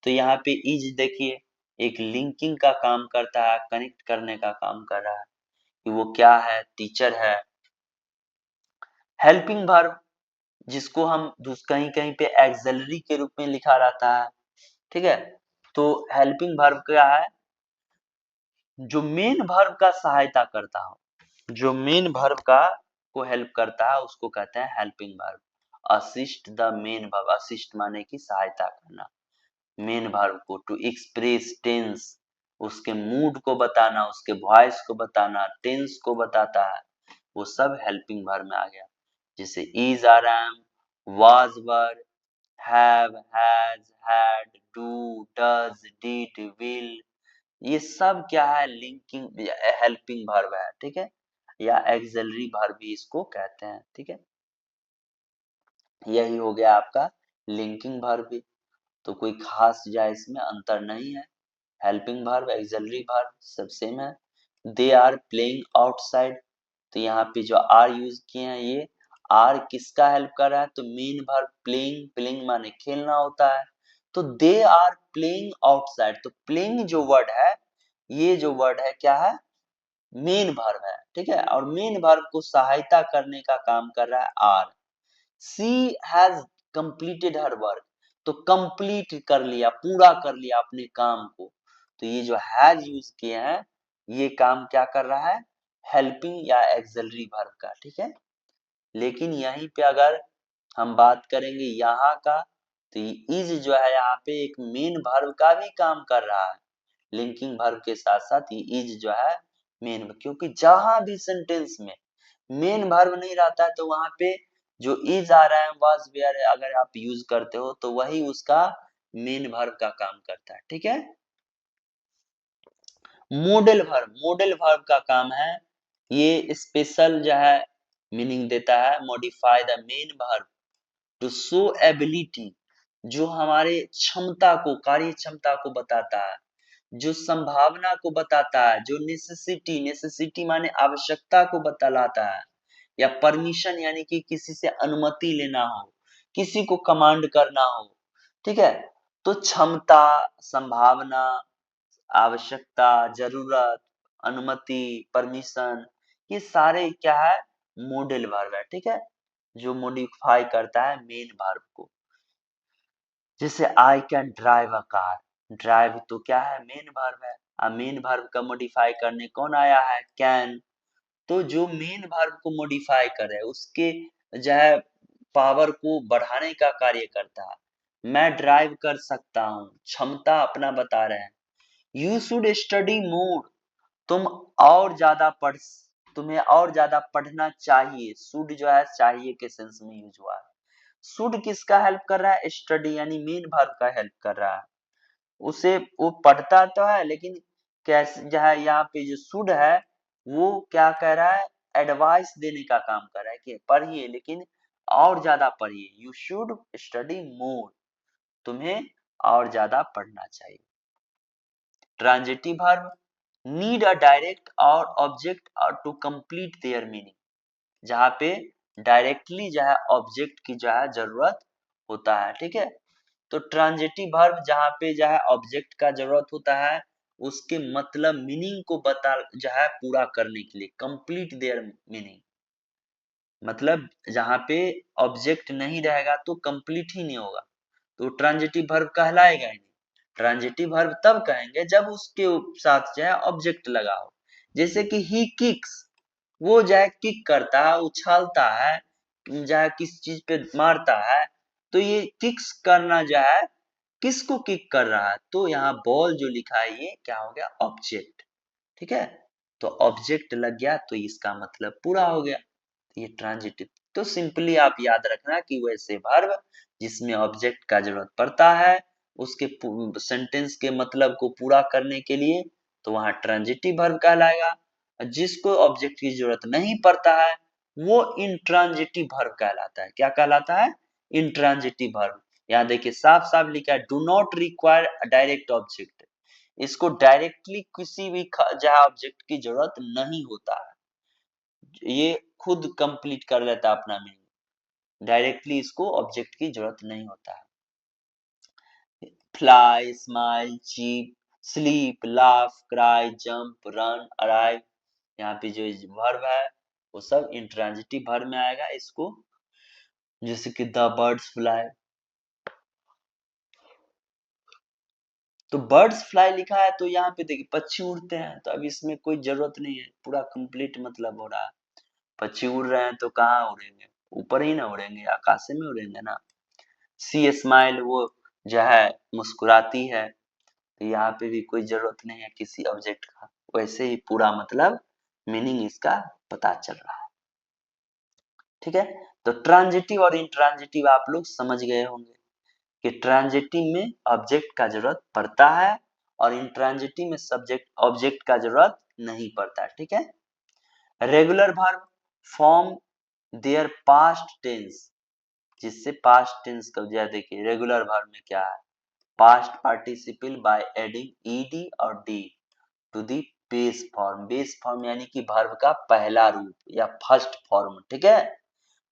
Speaker 1: तो यहाँ पे इज देखिए एक लिंकिंग का काम करता है, कनेक्ट करने का काम कर रहा है कि वो क्या है, टीचर है। हेल्पिंग वर्ब, जिसको हम कहीं कहीं पे एक्सिलरी के रूप में लिखा रहता है, ठीक है। तो हेल्पिंग वर्ब क्या है, जो मेन वर्ब का सहायता करता हो, जो मेन वर्ब का को हेल्प करता है उसको कहते हैं helping verb. Assist the main verb, assist माने की सहायता करना, मेन वर्ब को टू एक्सप्रेस टेंस, उसके मूड को बताना, उसके वॉइस को बताना, टेंस को बताता है, वो सब हेल्पिंग वर्ब में आ गया। जैसे is, are, am, was, were, have, has, had, do, does, did, will, ये सब क्या है, लिंकिंग हेल्पिंग वर्ब है, ठीक है, या एक्सिलरी वर्ब भी इसको कहते हैं, ठीक है। यही हो गया आपका लिंकिंग वर्ब भी। तो कोई खास या इसमें अंतर नहीं है, हेल्पिंग वर्ब, एक्सिलरी वर्ब सब सेम है। दे आर प्लेइंग आउटसाइड, तो यहाँ पे जो आर यूज किए हैं, ये आर किसका हेल्प कर रहा है, तो मेन वर्ब प्लेइंग, प्लेइंग माने खेलना होता है। तो दे आर प्लेइंग आउटसाइड, तो प्लेइंग जो वर्ड है, ये जो वर्ड है क्या है, मेन वर्ब है, ठीक है, और मेन वर्ब को सहायता करने का काम कर रहा है are. She has completed her work, तो कंप्लीट कर लिया, पूरा कर लिया अपने काम को। तो ये जो हैज यूज किए हैं, ये काम क्या कर रहा है, हेल्पिंग या एक्सिलरी वर्ब का, ठीक है। लेकिन यहीं पे अगर हम बात करेंगे यहाँ का, तो इज जो है यहाँ पे एक मेन वर्ब का भी काम कर रहा है, लिंकिंग वर्ब के साथ साथ ये इज जो है मेन, क्योंकि जहां भी सेंटेंस में मेन वर्ब नहीं रहता है तो वहां पे जो इज आ रहा है, वाज वेयर है, अगर आप यूज करते हो तो वही उसका मेन वर्ब का काम करता है, ठीक है। मॉडल वर्ब का काम है, ये स्पेशल जो है मीनिंग देता है, modify the main verb to show ability, जो हमारे क्षमता को, कार्य क्षमता को बताता है, जो संभावना को बताता है, जो नेसेसिटी माने आवश्यकता को बतलाता है, या परमिशन यानी कि किसी से अनुमति लेना हो, किसी को कमांड करना हो, ठीक है। तो क्षमता, संभावना, आवश्यकता, जरूरत, अनुमति, परमिशन, ये सारे क्या है, मॉडल वर्ब है, ठीक है, जो मॉडिफाई करता है मेन वर्ब को। जैसे I can drive a car, drive तो क्या है, मेन वर्ब है, मेन वर्ब का मॉडिफाई करने कौन आया है, कैन। तो जो मेन वर्ब को मॉडिफाई करे उसके जो है पावर को बढ़ाने का कार्य करता है। मैं ड्राइव कर सकता हूँ, क्षमता अपना बता रहे हैं। यू शुड स्टडी मोर, तुम और ज्यादा पढ़, तुम्हें और ज्यादा पढ़ना चाहिए। शुड जो है चाहिए के सेंस में यूज हुआ है। शुड किसका हेल्प कर रहा है, स्टडी यानी मेन वर्ब का हेल्प कर रहा है। उसे वो पढ़ता तो है लेकिन कैसे जो है यहाँ पे जो शुड है वो क्या कह रहा है, एडवाइस देने का काम कर रहा है कि पढ़िए लेकिन और ज्यादा पढ़िए। यू शुड स्टडी मोर, तुम्हें और ज्यादा पढ़ना चाहिए। Transitive verb need a direct or object to complete their meaning, जहाँ पे डायरेक्टली जो है ऑब्जेक्ट की जो है जरूरत होता है, ठीक है। तो ट्रांजिटिव वर्ब जहाँ पे जो है ऑब्जेक्ट का जरूरत होता है, उसके मतलब मीनिंग को बता जो है पूरा करने के लिए, कंप्लीट देयर मीनिंग, मतलब जहाँ पे ऑब्जेक्ट नहीं रहेगा तो कंप्लीट ही नहीं होगा, तो ट्रांजिटिव वर्ब कहलाएगा ही नहीं। ट्रांजिटिव वर्ब तब कहेंगे जब उसके साथ जो है ऑब्जेक्ट लगा हो। जैसे कि ही किक्स, वो जो है किक करता है, उछालता है, जो है किस चीज पे मारता है, तो ये किक्स करना जो है किसको किक कर रहा है, तो यहाँ बॉल जो लिखा है ये क्या हो गया, ऑब्जेक्ट, ठीक है। तो ऑब्जेक्ट लग गया तो इसका मतलब पूरा हो गया, ये ट्रांजिटिव। तो सिंपली आप याद रखना कि वैसे वर्ब जिसमें ऑब्जेक्ट का जरूरत पड़ता है उसके सेंटेंस के मतलब को पूरा करने के लिए, तो वहां ट्रांजिटिव वर्ब कहलाएगा। जिसको ऑब्जेक्ट की जरूरत नहीं पड़ता है वो इंट्रांजिटिव वर्ब कहलाता है। क्या कहलाता है, इंट्रांजिटिव वर्ब। यहाँ देखिए साफ साफ लिखा है, do not require direct object, इसको डायरेक्टली किसी भी जहाँ ऑब्जेक्ट की जरूरत नहीं होता है, ये खुद कंप्लीट कर लेता है अपना मीनिंग, डायरेक्टली इसको ऑब्जेक्ट की जरूरत नहीं होता है। Fly, smile, cheap, sleep, laugh, cry, jump, run, arrive, यहाँ पे जो वर्ब है वो सब इंट्रांजिटिव वर्ब में आएगा। इसको जैसे कि द बर्ड्स फ्लाई, तो बर्ड्स फ्लाई लिखा है तो यहाँ पे देखिए पक्षी उड़ते हैं, तो अब इसमें कोई जरूरत नहीं है, पूरा कंप्लीट मतलब हो रहा है। पक्षी उड़ रहे हैं तो कहाँ उड़ेंगे, ऊपर ही ना उड़ेंगे, आकाश में उड़ेंगे ना। सी स्माइल, वो जो है मुस्कुराती है, तो यहाँ पे भी कोई जरूरत नहीं है किसी ऑब्जेक्ट का, वैसे ही पूरा मतलब मीनिंग इसका पता चल रहा है, ठीक है। तो ट्रांजिटिव और इंट्रांजिटिव आप लोग समझ गए होंगे कि ट्रांजिटिव में ऑब्जेक्ट का जरूरत पड़ता है और इंट्रांजिटिव में सब्जेक्ट ऑब्जेक्ट का जरूरत नहीं पड़ता है, ठीक है। Regular verb form their past tense, जिससे पास्ट टेंस का जो देखिए रेगुलर वर्ब में क्या है, past participle by adding ED or D to the base form. Base form यानी कि वर्ब का पहला रूप या फर्स्ट फॉर्म, ठीक है।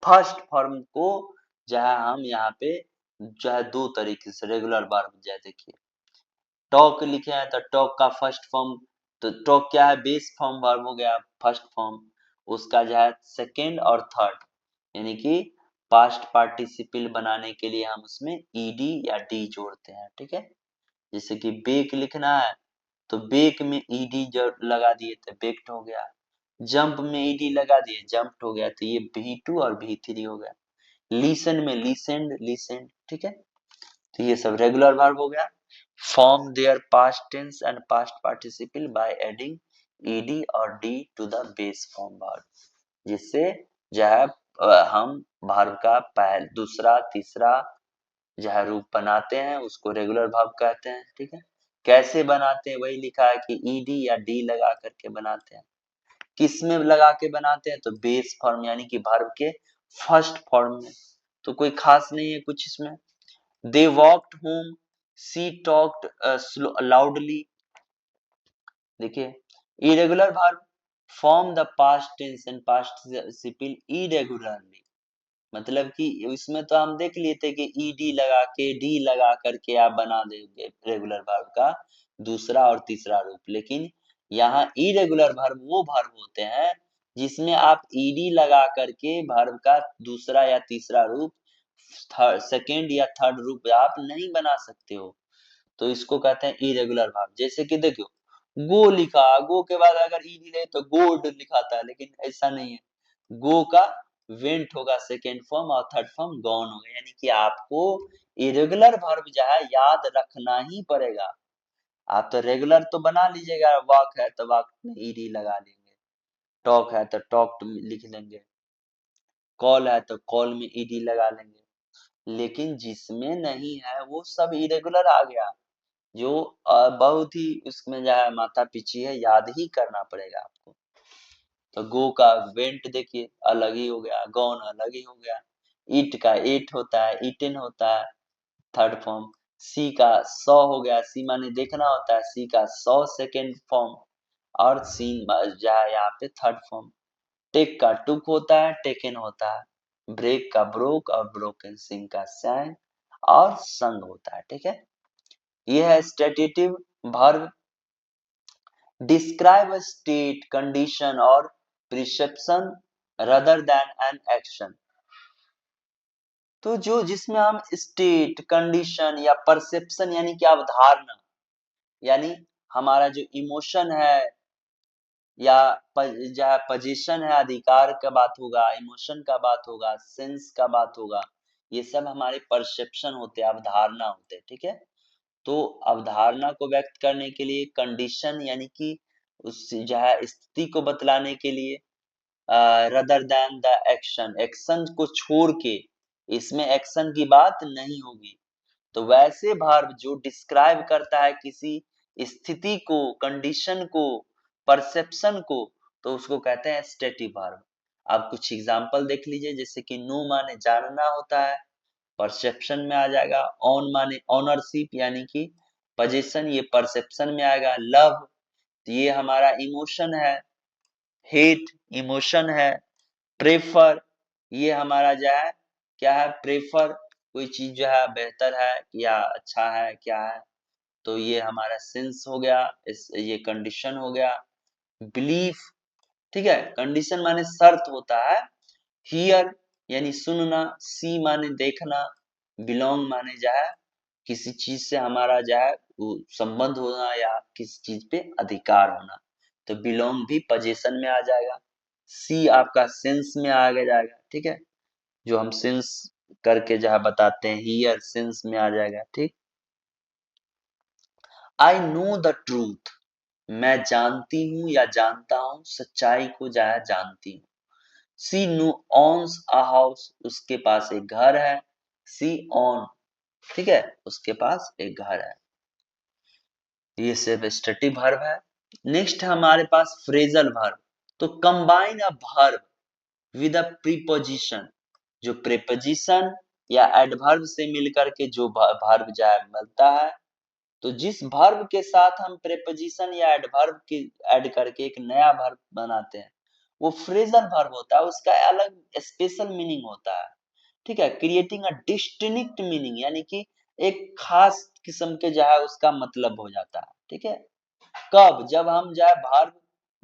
Speaker 1: फर्स्ट फॉर्म को जो है हम यहाँ पे जो है दो तरीके से रेगुलर वर्ब जो है देखिए, टॉक लिखे हैं तो टॉक का फर्स्ट फॉर्म, तो टॉक क्या है, बेस फॉर्म वर्ब हो गया फर्स्ट फॉर्म, उसका जो है सेकेंड और थर्ड, यानी कि पास्ट पार्टिसिपल बनाने के लिए हम उसमें ईडी या डी जोड़ते हैं, ठीक है। जैसे कि बेक लिखना है तो बेक में ईडी जो लगा दिए तो बेक्ड हो गया। जंप में ईडी लगा दिए, जंप्ड हो गया, तो ये V2 और V3 हो गया। लिसन में लिसेंड, लिसेंड, ठीक है। तो ये सब रेगुलर वर्ब हो गया। Form their past tense and past participle by adding ED or D to the base form verb, जिससे जो है हम वर्ब का पहला, दूसरा, तीसरा जो है रूप बनाते हैं, उसको रेगुलर वर्ब कहते हैं, ठीक है। कैसे बनाते हैं वही लिखा है कि ईडी या डी लगा करके बनाते हैं। किस में लगा के बनाते हैं, तो बेस फॉर्म यानी कि वर्ब के फर्स्ट फॉर्म में। तो कोई खास नहीं है कुछ इसमें। They walked home, she talked loudly. देखिए, irregular verb form the past tense and past participle irregularly, मतलब कि इसमें तो हम देख लिए थे कि ईडी लगा के, डी लगा करके आप बना देंगे रेगुलर वर्ब का दूसरा और तीसरा रूप, लेकिन यहाँ इरेगुलर वर्ब वो वर्ब होते हैं जिसमें आप ईडी लगा करके वर्ब का दूसरा या तीसरा रूप, सेकेंड या थर्ड रूप आप नहीं बना सकते हो, तो इसको कहते हैं इरेगुलर वर्ब। जैसे कि देखो, गो लिखा, गो के बाद अगर ईडी रहे तो गोड लिखाता है, लेकिन ऐसा नहीं है। गो का वेंट होगा सेकेंड फॉर्म और थर्ड फॉर्म गॉन होगा, यानी कि आपको इरेगुलर वर्ब जो है याद रखना ही पड़ेगा। आप तो रेगुलर तो बना लीजिएगा, वॉक है तो वॉक में ईडी लगा लेंगे, टॉक है तो टॉक्ड लिख लेंगे, कॉल है तो कॉल में ईडी लगा लेंगे, लेकिन जिसमें नहीं है वो सब इरेगुलर आ गया, जो बहुत ही उसमें जो है माथा पीछी है, याद ही करना पड़ेगा आपको। तो गो का वेंट देखिए अलग ही हो गया, गॉन अलग ही हो गया, ईट का एट होता है, ईटेन होता है थर्ड फॉर्म, सी का सौ हो गया, सी माने देखना होता है, सी का सौ सेकेंड फॉर्म, और सीन जो है यहाँ पे थर्ड फॉर्म। टेक का टुक होता है, टेकन होता है, ब्रेक का ब्रोक और ब्रोकन, सिंग का सैंग और संग होता है, ठीक है। ये है stative verb, describe a state, condition or perception rather than an action. तो जो जिसमें हम स्टेट, कंडीशन या परसेप्शन यानी कि अवधारणा, यानी हमारा जो इमोशन है या जो है पोजीशन है, अधिकार का बात होगा, इमोशन का बात होगा, सेंस का बात होगा, ये सब हमारे परसेप्शन होते हैं, अवधारणा होते हैं, ठीक है। तो अवधारणा को व्यक्त करने के लिए कंडीशन यानी कि उस जो है स्थिति को बतलाने के लिए, rather than the action, action को छोड़ के, इसमें एक्शन की बात नहीं होगी। तो वैसे वर्ब जो डिस्क्राइब करता है किसी स्थिति को, कंडीशन को, परसेप्शन को, तो उसको कहते हैं स्टेटिव वर्ब। आप कुछ एग्जांपल देख लीजिए, जैसे कि नो माने जानना होता है, परसेप्शन में आ जाएगा। ऑन माने ऑनरशिप यानी कि पोजीशन, ये परसेप्शन में आएगा। लव, ये हमारा इमोशन है। हेट इमोशन है। प्रेफर, ये हमारा जो है क्या है, प्रेफर, कोई चीज जो है बेहतर है या अच्छा है क्या है, तो ये हमारा सेंस हो गया, ये कंडीशन हो गया। बिलीफ, ठीक है, कंडीशन माने शर्त होता है। हियर यानी सुनना। सी माने देखना। बिलोंग माने जो है किसी चीज से हमारा जो है वो संबंध होना या किसी चीज पे अधिकार होना, तो बिलोंग भी पोजीशन में आ जाएगा। सी आपका सेंस में आ जाएगा, ठीक है, जो हम सेंस करके जो है बताते हैं, हियर सेंस में आ जाएगा, ठीक। आई नो द ट्रूथ, मैं जानती हूँ या जानता हूँ, सच्चाई को जो है जानती हूँ। सी नो ऑन्स अ हाउस, उसके पास एक घर है। सी ऑन, ठीक है, उसके पास एक घर है। ये सिर्फ स्टेटिव वर्ब है। नेक्स्ट है हमारे पास फ्रेजल वर्ब। तो combine a verb with a preposition, जो प्रीपोजिशन या एडवर्ब से मिलकर के जो वर्ब जो है बनता है, तो जिस वर्ब के साथ हम प्रीपोजिशन या एडवर्ब की ऐड करके एक नया वर्ब बनाते हैं, वो फ्रेजल वर्ब होता है, उसका अलग स्पेशल मीनिंग होता है, ठीक है, क्रिएटिंग अ डिस्टिंक्ट मीनिंग, यानी कि एक खास किस्म के जो है उसका मतलब हो जाता है, ठीक है। कब, जब हम जो है वर्ब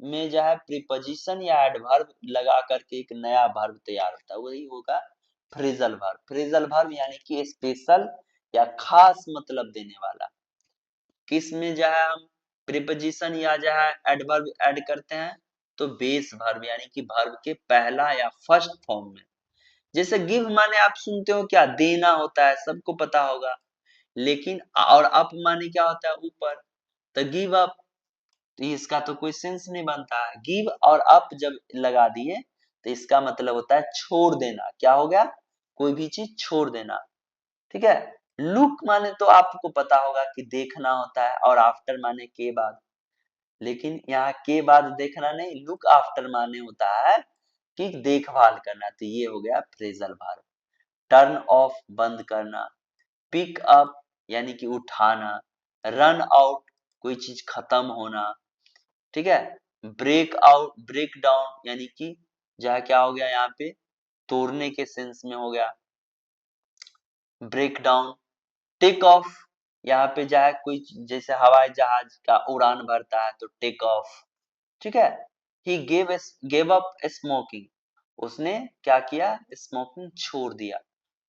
Speaker 1: में जो है प्रीपोजिशन या एडवर्ब लगा करके एक नया वर्ब तैयार होता है, वही होगा फ्रेजल वर्ब। फ्रेजल वर्ब यानी कि स्पेशल या खास मतलब देने वाला। किस में जो है हम प्रीपोजिशन या जो है एडवर्ब ऐड करते हैं, तो बेस वर्ब यानी कि वर्ब के पहला या फर्स्ट फॉर्म में। जैसे गिव माने आप सुनते हो क्या, देना होता है, सबको पता होगा। लेकिन और अप माने क्या होता है, ऊपर। तो गिव अप, तो इसका तो कोई सेंस नहीं बनता है। गिव और अप जब लगा दिए तो इसका मतलब होता है छोड़ देना। क्या हो गया, कोई भी चीज छोड़ देना। ठीक है। लुक माने तो आपको पता होगा कि देखना होता है, और आफ्टर माने के बाद। लेकिन यहाँ के बाद देखना नहीं, लुक आफ्टर माने होता है कि देखभाल करना। तो ये हो गया फ्रेजल वर्ब। टर्न ऑफ बंद करना, पिक अप यानी कि उठाना, रन आउट कोई चीज खत्म होना। ठीक है। ब्रेक आउट, ब्रेक डाउन यानी कि जहाँ क्या हो गया, यहाँ पे तोड़ने के सेंस में हो गया ब्रेक डाउन। टेक ऑफ, यहाँ पे जाए कोई जैसे हवाई जहाज का उड़ान भरता है तो टेक ऑफ। ठीक है। ही गेव अप स्मोकिंग, उसने क्या किया, स्मोकिंग छोड़ दिया।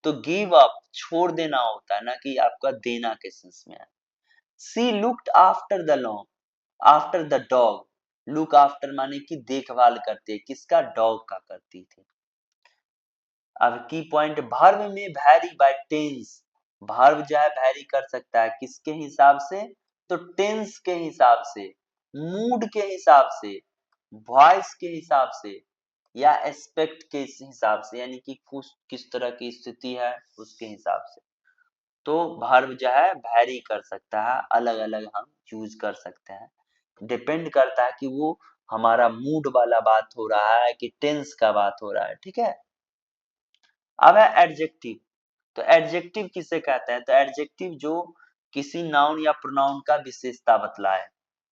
Speaker 1: तो गिव अप छोड़ देना होता है ना, कि आपका देना के सेंस में है। She looked after the long, after the dog. Look after माने कि देखभाल करती है, किसका, डॉग का करती थी। अब की पॉइंट, वर्ब में वैरी बाय टेंस। वर्ब जो है वैरी कर सकता है किसके हिसाब से, तो टेंस के हिसाब से, मूड के हिसाब से, वॉइस के हिसाब से, या एस्पेक्ट के हिसाब से, यानी कि किस तरह की स्थिति है उसके हिसाब से। तो वर्ब जो है वैरी कर सकता है, अलग अलग हम यूज कर सकते हैं। डिपेंड करता है कि वो हमारा मूड वाला बात हो रहा है कि टेंस का बात हो रहा है। ठीक है। अब है एडजेक्टिव। तो एडजेक्टिव किसे कहते हैं, तो एडजेक्टिव जो किसी नाउन या प्रोनाउन का विशेषता बतलाए।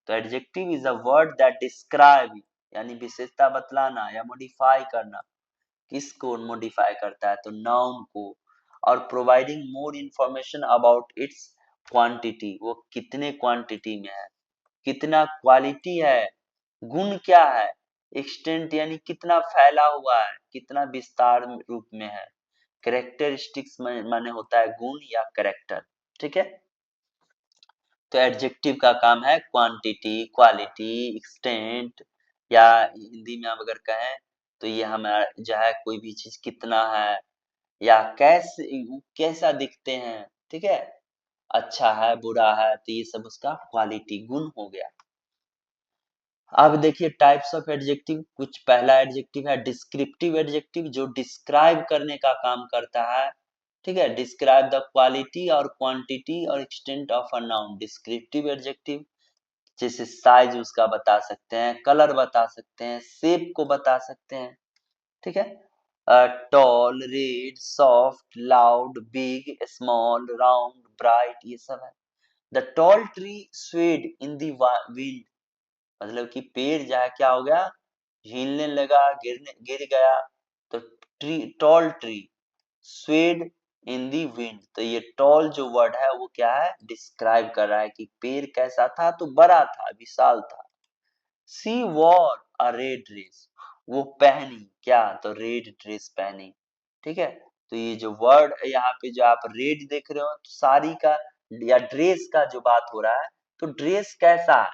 Speaker 1: तो adjective is a word that describe, यानी विशेषता बतलाना या मॉडिफाई करना। किसको मॉडिफाई करता है, तो नाउन को। और providing more information about it's quantity, वो कितने क्वांटिटी में है, कितना क्वालिटी है, गुण क्या है, एक्सटेंट यानी कितना फैला हुआ है, कितना विस्तार रूप में है। कैरेक्टरिस्टिक्स माने होता है गुण या कैरेक्टर। ठीक है। तो एडजेक्टिव का काम है क्वांटिटी, क्वालिटी, एक्सटेंट, या हिंदी में आप अगर कहें तो ये हमारा जो है कोई भी चीज कितना है, या कैसे, कैसा दिखते हैं। ठीक है। अच्छा है, बुरा है, तो ये सब उसका क्वालिटी, गुण हो गया। अब देखिए टाइप्स ऑफ एडजेक्टिव। कुछ पहला एडजेक्टिव है डिस्क्रिप्टिव एडजेक्टिव, जो डिस्क्राइब करने का काम करता है। ठीक है। डिस्क्राइब द क्वालिटी और क्वांटिटी और extent of a noun. Descriptive adjective जैसे साइज उसका बता सकते हैं, कलर बता सकते हैं, शेप को बता सकते हैं। ठीक है। Tall, red, soft, loud, big, small, round, bright, ये सब है। The tall tree swayed in the wind, मतलब कि पेड़ जो है क्या हो गया, हिलने लगा, गिर गया। तो ट्री, टॉल ट्री स्वेड इन दी विंड। तो ये टॉल जो वर्ड है वो क्या है, डिस्क्राइब कर रहा है कि पेड़ कैसा था, तो बड़ा था, विशाल था। सी वॉर अ रेड ड्रेस, वो पहनी क्या, तो रेड ड्रेस पहनी। ठीक है। तो ये जो वर्ड यहाँ पे जो आप रेड देख रहे हो, तो साड़ी का या ड्रेस का जो बात हो रहा है, तो ड्रेस कैसा है,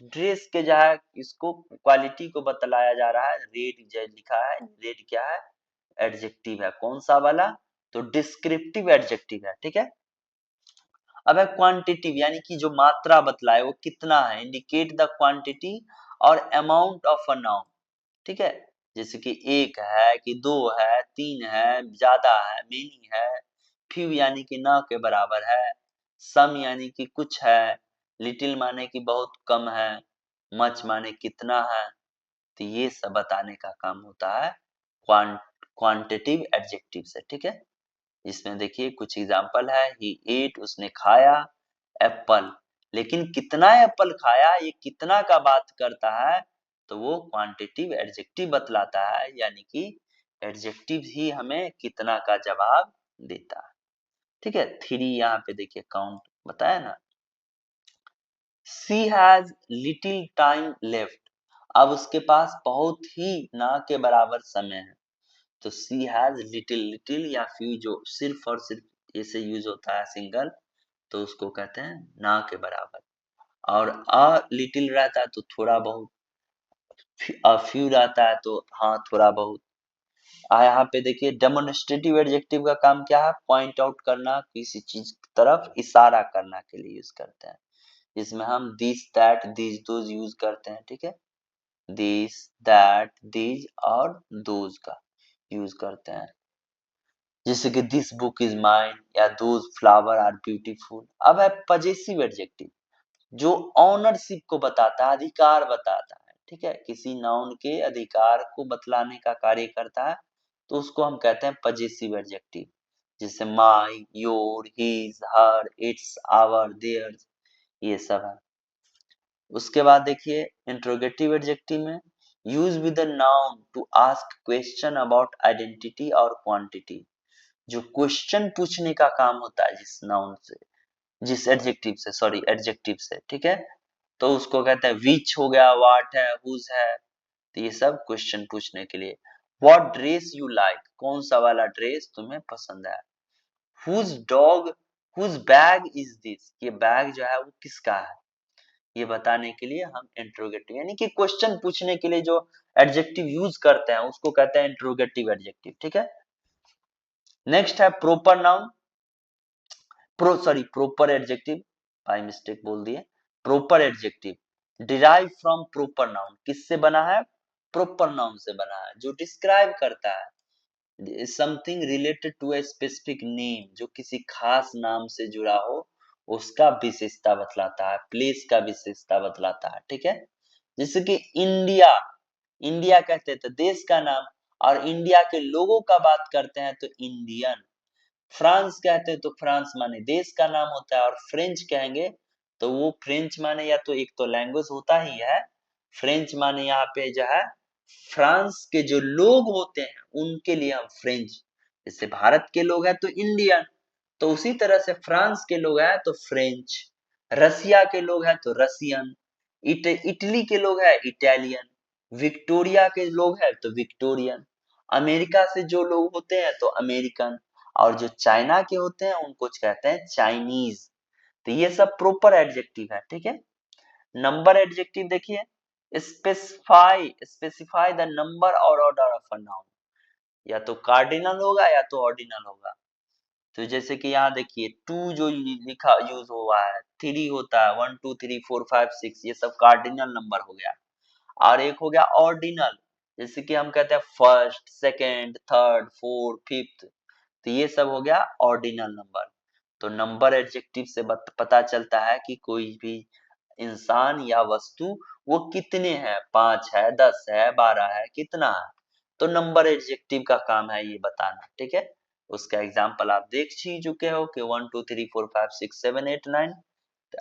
Speaker 1: ड्रेस के जो है इसको क्वालिटी को बतलाया जा रहा है। रेड जो लिखा है, रेड क्या है, एडजेक्टिव है। कौन सा वाला, तो डिस्क्रिप्टिव एडजेक्टिव है। ठीक है। अब है क्वांटिटिव, यानी कि जो मात्रा बतलाए वो कितना है, इंडिकेट द क्वांटिटी और अमाउंट ऑफ अ नाउन। ठीक है। जैसे कि एक है, कि दो है, तीन है, ज्यादा है, मेनी है। फ्यू यानी कि ना के बराबर है। सम यानी कि कुछ है। लिटिल माने कि बहुत कम है। मच माने कितना है। तो ये सब बताने का काम होता है क्वांटिटिव एडजेक्टिव से। ठीक है। इसमें देखिए कुछ एग्जांपल है। ही एट, उसने खाया, एप्पल। लेकिन कितना एप्पल खाया, ये कितना का बात करता है, तो वो क्वांटिटिव एडजेक्टिव बतलाता है, यानी कि एडजेक्टिव ही हमें कितना का जवाब देता है। ठीक है। थ्री यहाँ पे देखिए काउंट बताया ना। सी हैज लिटिल टाइम लेफ्ट, अब उसके पास बहुत ही ना के बराबर समय है। तो सी हैज लिटिल, लिटिल या फ्यू जो सिर्फ और सिर्फ ऐसे यूज होता है सिंगल, तो उसको कहते हैं ना के बराबर। और अ लिटिल रहता है तो थोड़ा बहुत, फ्यूल आता है तो हाँ थोड़ा बहुत। यहाँ पे देखिए डेमोन्स्ट्रेटिव एडजेक्टिव का काम क्या है, पॉइंट आउट करना, किसी चीज की तरफ इशारा करना के लिए यूज करते हैं, जिसमें हम this that this those use करते हैं, ठीक है, दिस दैट दिस और दोज का यूज करते हैं, जैसे कि दिस बुक इज माइन या दोज फ्लावर आर ब्यूटीफुल। अब है पजेसिव एडजेक्टिव, जो ऑनरशिप को बताता है, अधिकार बताता है, ठीक है, किसी नाउन के अधिकार को बतलाने का कार्य करता है, तो उसको हम कहते हैं पजेसिव एडजेक्टिव, जैसे my, your, his, her, its, our, theirs, ये सब है। उसके बाद देखिए इंट्रोगेटिव एडजेक्टिव में use with the noun to ask question about identity or quantity, जो क्वेश्चन पूछने का काम होता है जिस नाउन से, जिस एडजेक्टिव से, सॉरी एडजेक्टिव से, ठीक है, तो उसको कहते हैं विच हो गया, व्हाट है, हुज है, तो ये सब क्वेश्चन पूछने के लिए। व्हाट ड्रेस यू लाइक, कौन सा वाला ड्रेस तुम्हें पसंद है। Whose dog, whose bag is this, ये बैग जो है वो किसका है, ये बताने के लिए हम इंट्रोगेटिव यानी कि क्वेश्चन पूछने के लिए जो एडजेक्टिव यूज करते हैं उसको कहते हैं इंट्रोगेटिव एडजेक्टिव, ठीक है। नेक्स्ट है proper noun, proper adjective, by mistake बोल दिए, proper adjective derive from proper noun, किससे बना है, प्रोपर नाउन से बना है, जो डिस्क्राइब करता है something related to a specific name, जो किसी खास नाम से जुड़ा हो, उसका विशेषता बतलाता है, प्लेस का विशेषता बतलाता है, ठीक है। जैसे कि इंडिया, इंडिया कहते हैं तो देश का नाम, और इंडिया के लोगों का बात करते हैं तो इंडियन। फ्रांस कहते हैं तो फ्रांस माने देश का नाम होता है, और फ्रेंच कहेंगे तो वो फ्रेंच माने या तो एक तो लैंग्वेज होता ही है, फ्रेंच माने यहाँ पे जो है फ्रांस के जो लोग होते हैं उनके लिए हम फ्रेंच, जैसे भारत के लोग हैं तो इंडियन, तो उसी तरह से फ्रांस के लोग हैं तो फ्रेंच, रसिया के लोग हैं तो रसियन, इटली के लोग हैं इटालियन, विक्टोरिया के लोग हैं तो विक्टोरियन, अमेरिका से जो लोग होते हैं तो अमेरिकन, और जो चाइना के होते हैं उनको कहते हैं चाइनीज। तो ये सब प्रॉपर एडजेक्टिव है, ठीक है। नंबर एडजेक्टिव देखिए, स्पेसिफाई द नंबर और ऑर्डर ऑफ अ नाउन, या तो कार्डिनल होगा या तो ऑर्डिनल होगा। तो जैसे कि यहाँ देखिए टू जो लिखा यूज हुआ है, थ्री होता है, 1 2 3 4 5 6, ये सब कार्डिनल नंबर हो गया, और एक हो गया ऑर्डिनल, जैसे कि हम कहते हैं first, second, third, fourth, fifth, तो ये सब हो गया ऑर्डिनल नंबर। तो नंबर एडजेक्टिव से पता चलता है कि कोई भी इंसान या वस्तु वो कितने हैं, 5 है, 10 है, 12 है, कितना है, तो नंबर एडजेक्टिव का काम है ये बताना, ठीक है। उसका एग्जाम्पल आप देख ही चुके हो कि 1 2 3 4 5 6 7 8 9,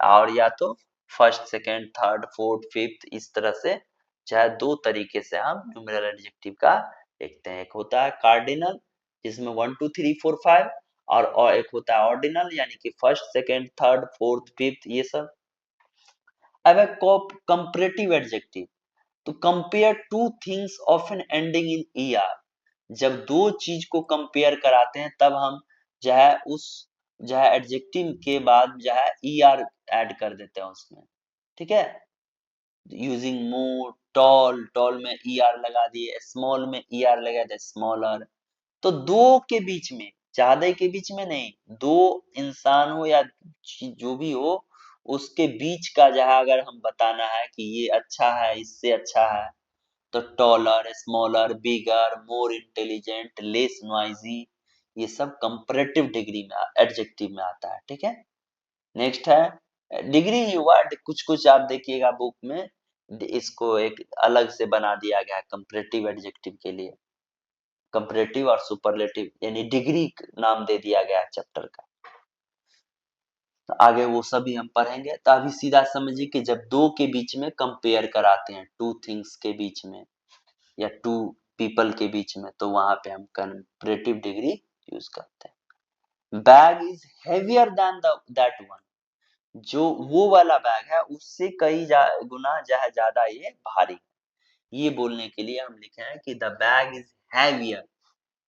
Speaker 1: और या तो first, second, third, fourth, fifth, इस तरह से चाहे दो तरीके से हम न्यूमेरल एडजेक्टिव का देखते हैं, एक होता है कार्डिनल जिसमें 1 2 3 4 5, और एक होता है ऑर्डिनल यानी कि first, second, third, fourth, fifth, ये सब। अब है कंपैरेटिव एडजेक्टिव, तो compare two things often ending in ER, जब दो चीज को कंपेयर कराते हैं तब हम जो है उस जो है एडजेक्टिव के बाद जो है ईआर ऐड कर देते हैं उसमें, ठीक है। यूजिंग मोर, टॉल, टॉल में ईआर लगा दिए, स्मॉल में ईआर लगा दिए, स्मॉलर। तो दो के बीच में, ज्यादा के बीच में नहीं, दो इंसान हो या जो भी हो उसके बीच का जहां अगर हम बताना है कि ये अच्छा है, इससे अच्छा है, तो टॉलर, स्मॉलर, बिगर, मोर इंटेलिजेंट, लेस नॉइजी, ये सब कंपैरेटिव डिग्री में एडजेक्टिव में आता है, ठीक है। नेक्स्ट है डिग्री वर्ड, कुछ कुछ आप देखिएगा बुक में इसको एक अलग से बना दिया गया है कंपैरेटिव एडजेक्टिव के लिए, कंपैरेटिव और सुपरलेटिव यानी डिग्री नाम दे दिया गया है चैप्टर का। तो आगे वो सभी हम पढ़ेंगे, तो अभी सीधा समझिए कि जब दो के बीच में कंपेयर कराते हैं, टू थिंग्स के बीच में या टू पीपल के बीच में, तो वहां पे हम कंपैरेटिव डिग्री यूज करते हैं। Bag is heavier than that one, जो वो वाला बैग है उससे कई गुना ज्यादा ये भारी, ये बोलने के लिए हम लिखे हैं कि the bag is heavier.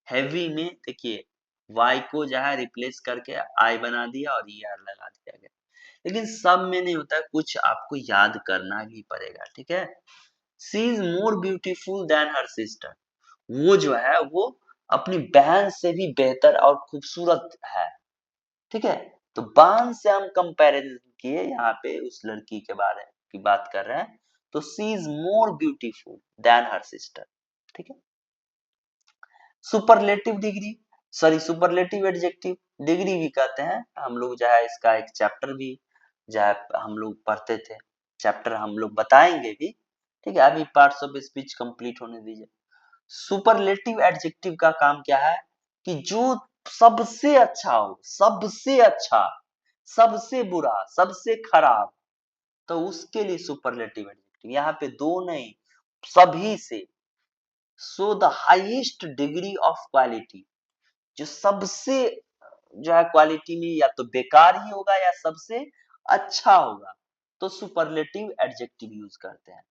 Speaker 1: Heavy में देखिए वाई को जो है रिप्लेस करके आई बना दिया और ई आर लगा दिया गया, लेकिन सब में नहीं होता, कुछ आपको याद करना भी पड़ेगा, ठीक है। She is more beautiful then her sister. वो जो है वो अपनी बहन से भी बेहतर और खूबसूरत है। ठीक है, तो बहन से हम कंपैरिजन किए, यहाँ पे उस लड़की के बारे की बात कर रहे हैं, तो she is more beautiful then her sister. ठीक है, superlative degree, sorry superlative adjective, degree भी कहते हैं हम लोग, जो है इसका एक चैप्टर भी जो है हम लोग पढ़ते थे, चैप्टर हम लोग बताएंगे भी। ठीक है, अभी पार्ट्स ऑफ स्पीच कंप्लीट होने दीजिए। सुपरलेटिव एडजेक्टिव का काम क्या है कि जो सबसे अच्छा हो, सबसे अच्छा, सबसे बुरा, सबसे खराब, तो उसके लिए सुपरलेटिव एडजेक्टिव। यहाँ पे दो नहीं, सभी से, so the highest degree of quality, जो सबसे जो है क्वालिटी में या तो बेकार ही होगा या सबसे अच्छा होगा, तो सुपरलेटिव एडजेक्टिव यूज करते हैं।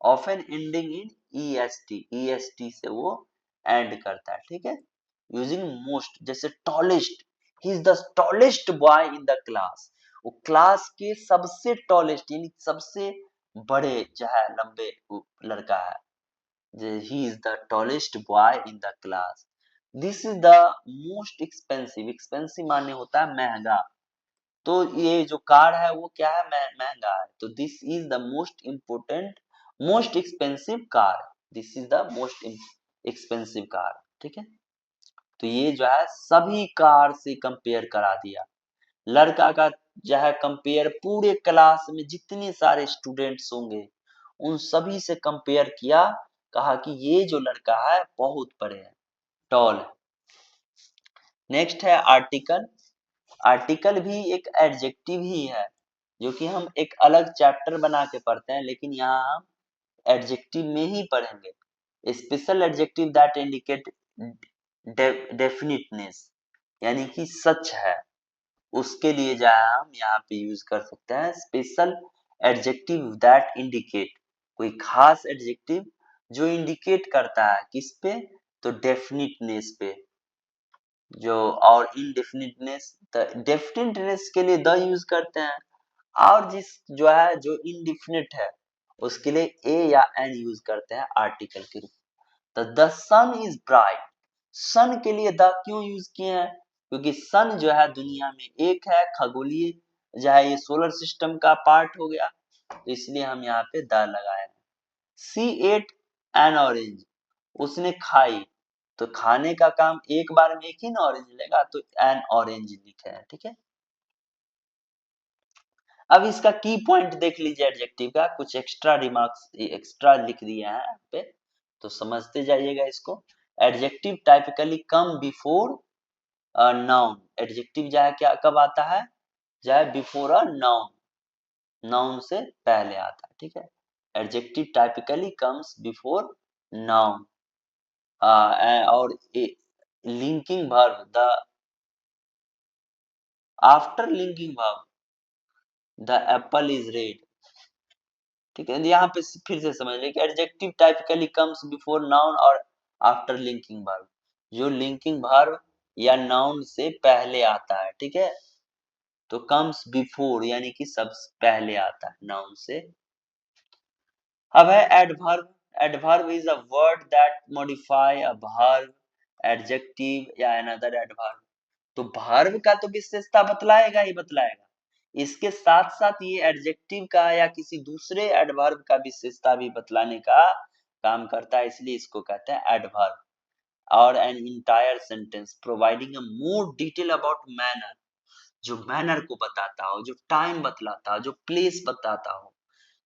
Speaker 1: Often ending in EST, EST से वो एंड करता है। ठीक है, यूजिंग मोस्ट, जैसे tallest, he is the tallest boy in the class, वो क्लास के सबसे टॉलेस्ट यानी सबसे बड़े जो है लंबे लड़का है, he is the tallest boy in the class. This is the most expensive, expensive माने होता है महंगा, तो ये जो कार है वो क्या है, महंगा है, तो this is the most important, most expensive car, this is the most expensive car. ठीक है, तो ये जो है सभी कार से कंपेयर करा दिया, लड़का का जो है कंपेयर पूरे क्लास में जितने सारे स्टूडेंट्स होंगे उन सभी से कंपेयर किया, कहा कि ये जो लड़का है बहुत बड़े है, टॉल है। नेक्स्ट है आर्टिकल। आर्टिकल भी एक एडजेक्टिव ही है, जो कि हम एक अलग चैप्टर बना के पढ़ते हैं, लेकिन यहाँ हम एडजेक्टिव में ही पढ़ेंगे। स्पेशल एडजेक्टिव दैट इंडिकेट डेफिनिटनेस, यानी कि सच है, उसके लिए जो है हम यहाँ पे यूज कर सकते हैं स्पेशल एडजेक्टिव दैट इंडिकेट, कोई खास एडजेक्टिव जो इंडिकेट करता है किस पे, तो डेफिनिटनेस पे, जो, और इनडेफिनिटनेस, डेफिनिटनेस के लिए द यूज करते हैं, और जिस जो है जो इनडिफिनिट है उसके लिए ए या एन यूज करते हैं आर्टिकल के रूप में। तो द सन इज ब्राइट, सन के लिए द क्यों यूज किए हैं, क्योंकि सन जो है दुनिया में एक है, खगोलीय जो है ये सोलर सिस्टम का पार्ट हो गया, तो इसलिए हम यहाँ पे द लगाए हैं। सी एट एन ऑरेंज, उसने खाई, तो खाने का काम एक बार में एक ही ना ऑरेंज लेगा, तो एन ऑरेंज लिखे हैं। ठीक है, अब इसका की पॉइंट देख लीजिए एडजेक्टिव का, कुछ एक्स्ट्रा रिमार्क्स एक्स्ट्रा लिख दिए हैं यहाँ पे, तो समझते जाइएगा इसको। Adjective typically come before noun, adjective जो है क्या कब आता है, जो है बिफोर अ नाउन, नाउन से पहले आता है। ठीक है, adjective typically comes before noun, or linking verb, the after linking verb the apple is red. ठीक है, यहाँ पे फिर से समझ लीजिए कि adjective typically comes before noun or after linking verb, जो लिंकिंग वर्ब या नाउन से पहले आता है। ठीक है, तो कम्स बिफोर यानी कि सबसे पहले आता है नाउन से। अब है adverb. Adverb is a word that modify a verb, adjective या अनदर एडवर्ब, तो वर्ब का तो विशेषता बतलाएगा ही बतलाएगा, इसके साथ साथ ये एडजेक्टिव का या किसी दूसरे एडवर्ब का विशेषता भी बतलाने का काम करता है, इसलिए इसको कहते हैं एडवर्ब। और an entire sentence providing a more detail about manner, जो मैनर को बताता हो, जो टाइम बतलाता हो, जो प्लेस बताता हो,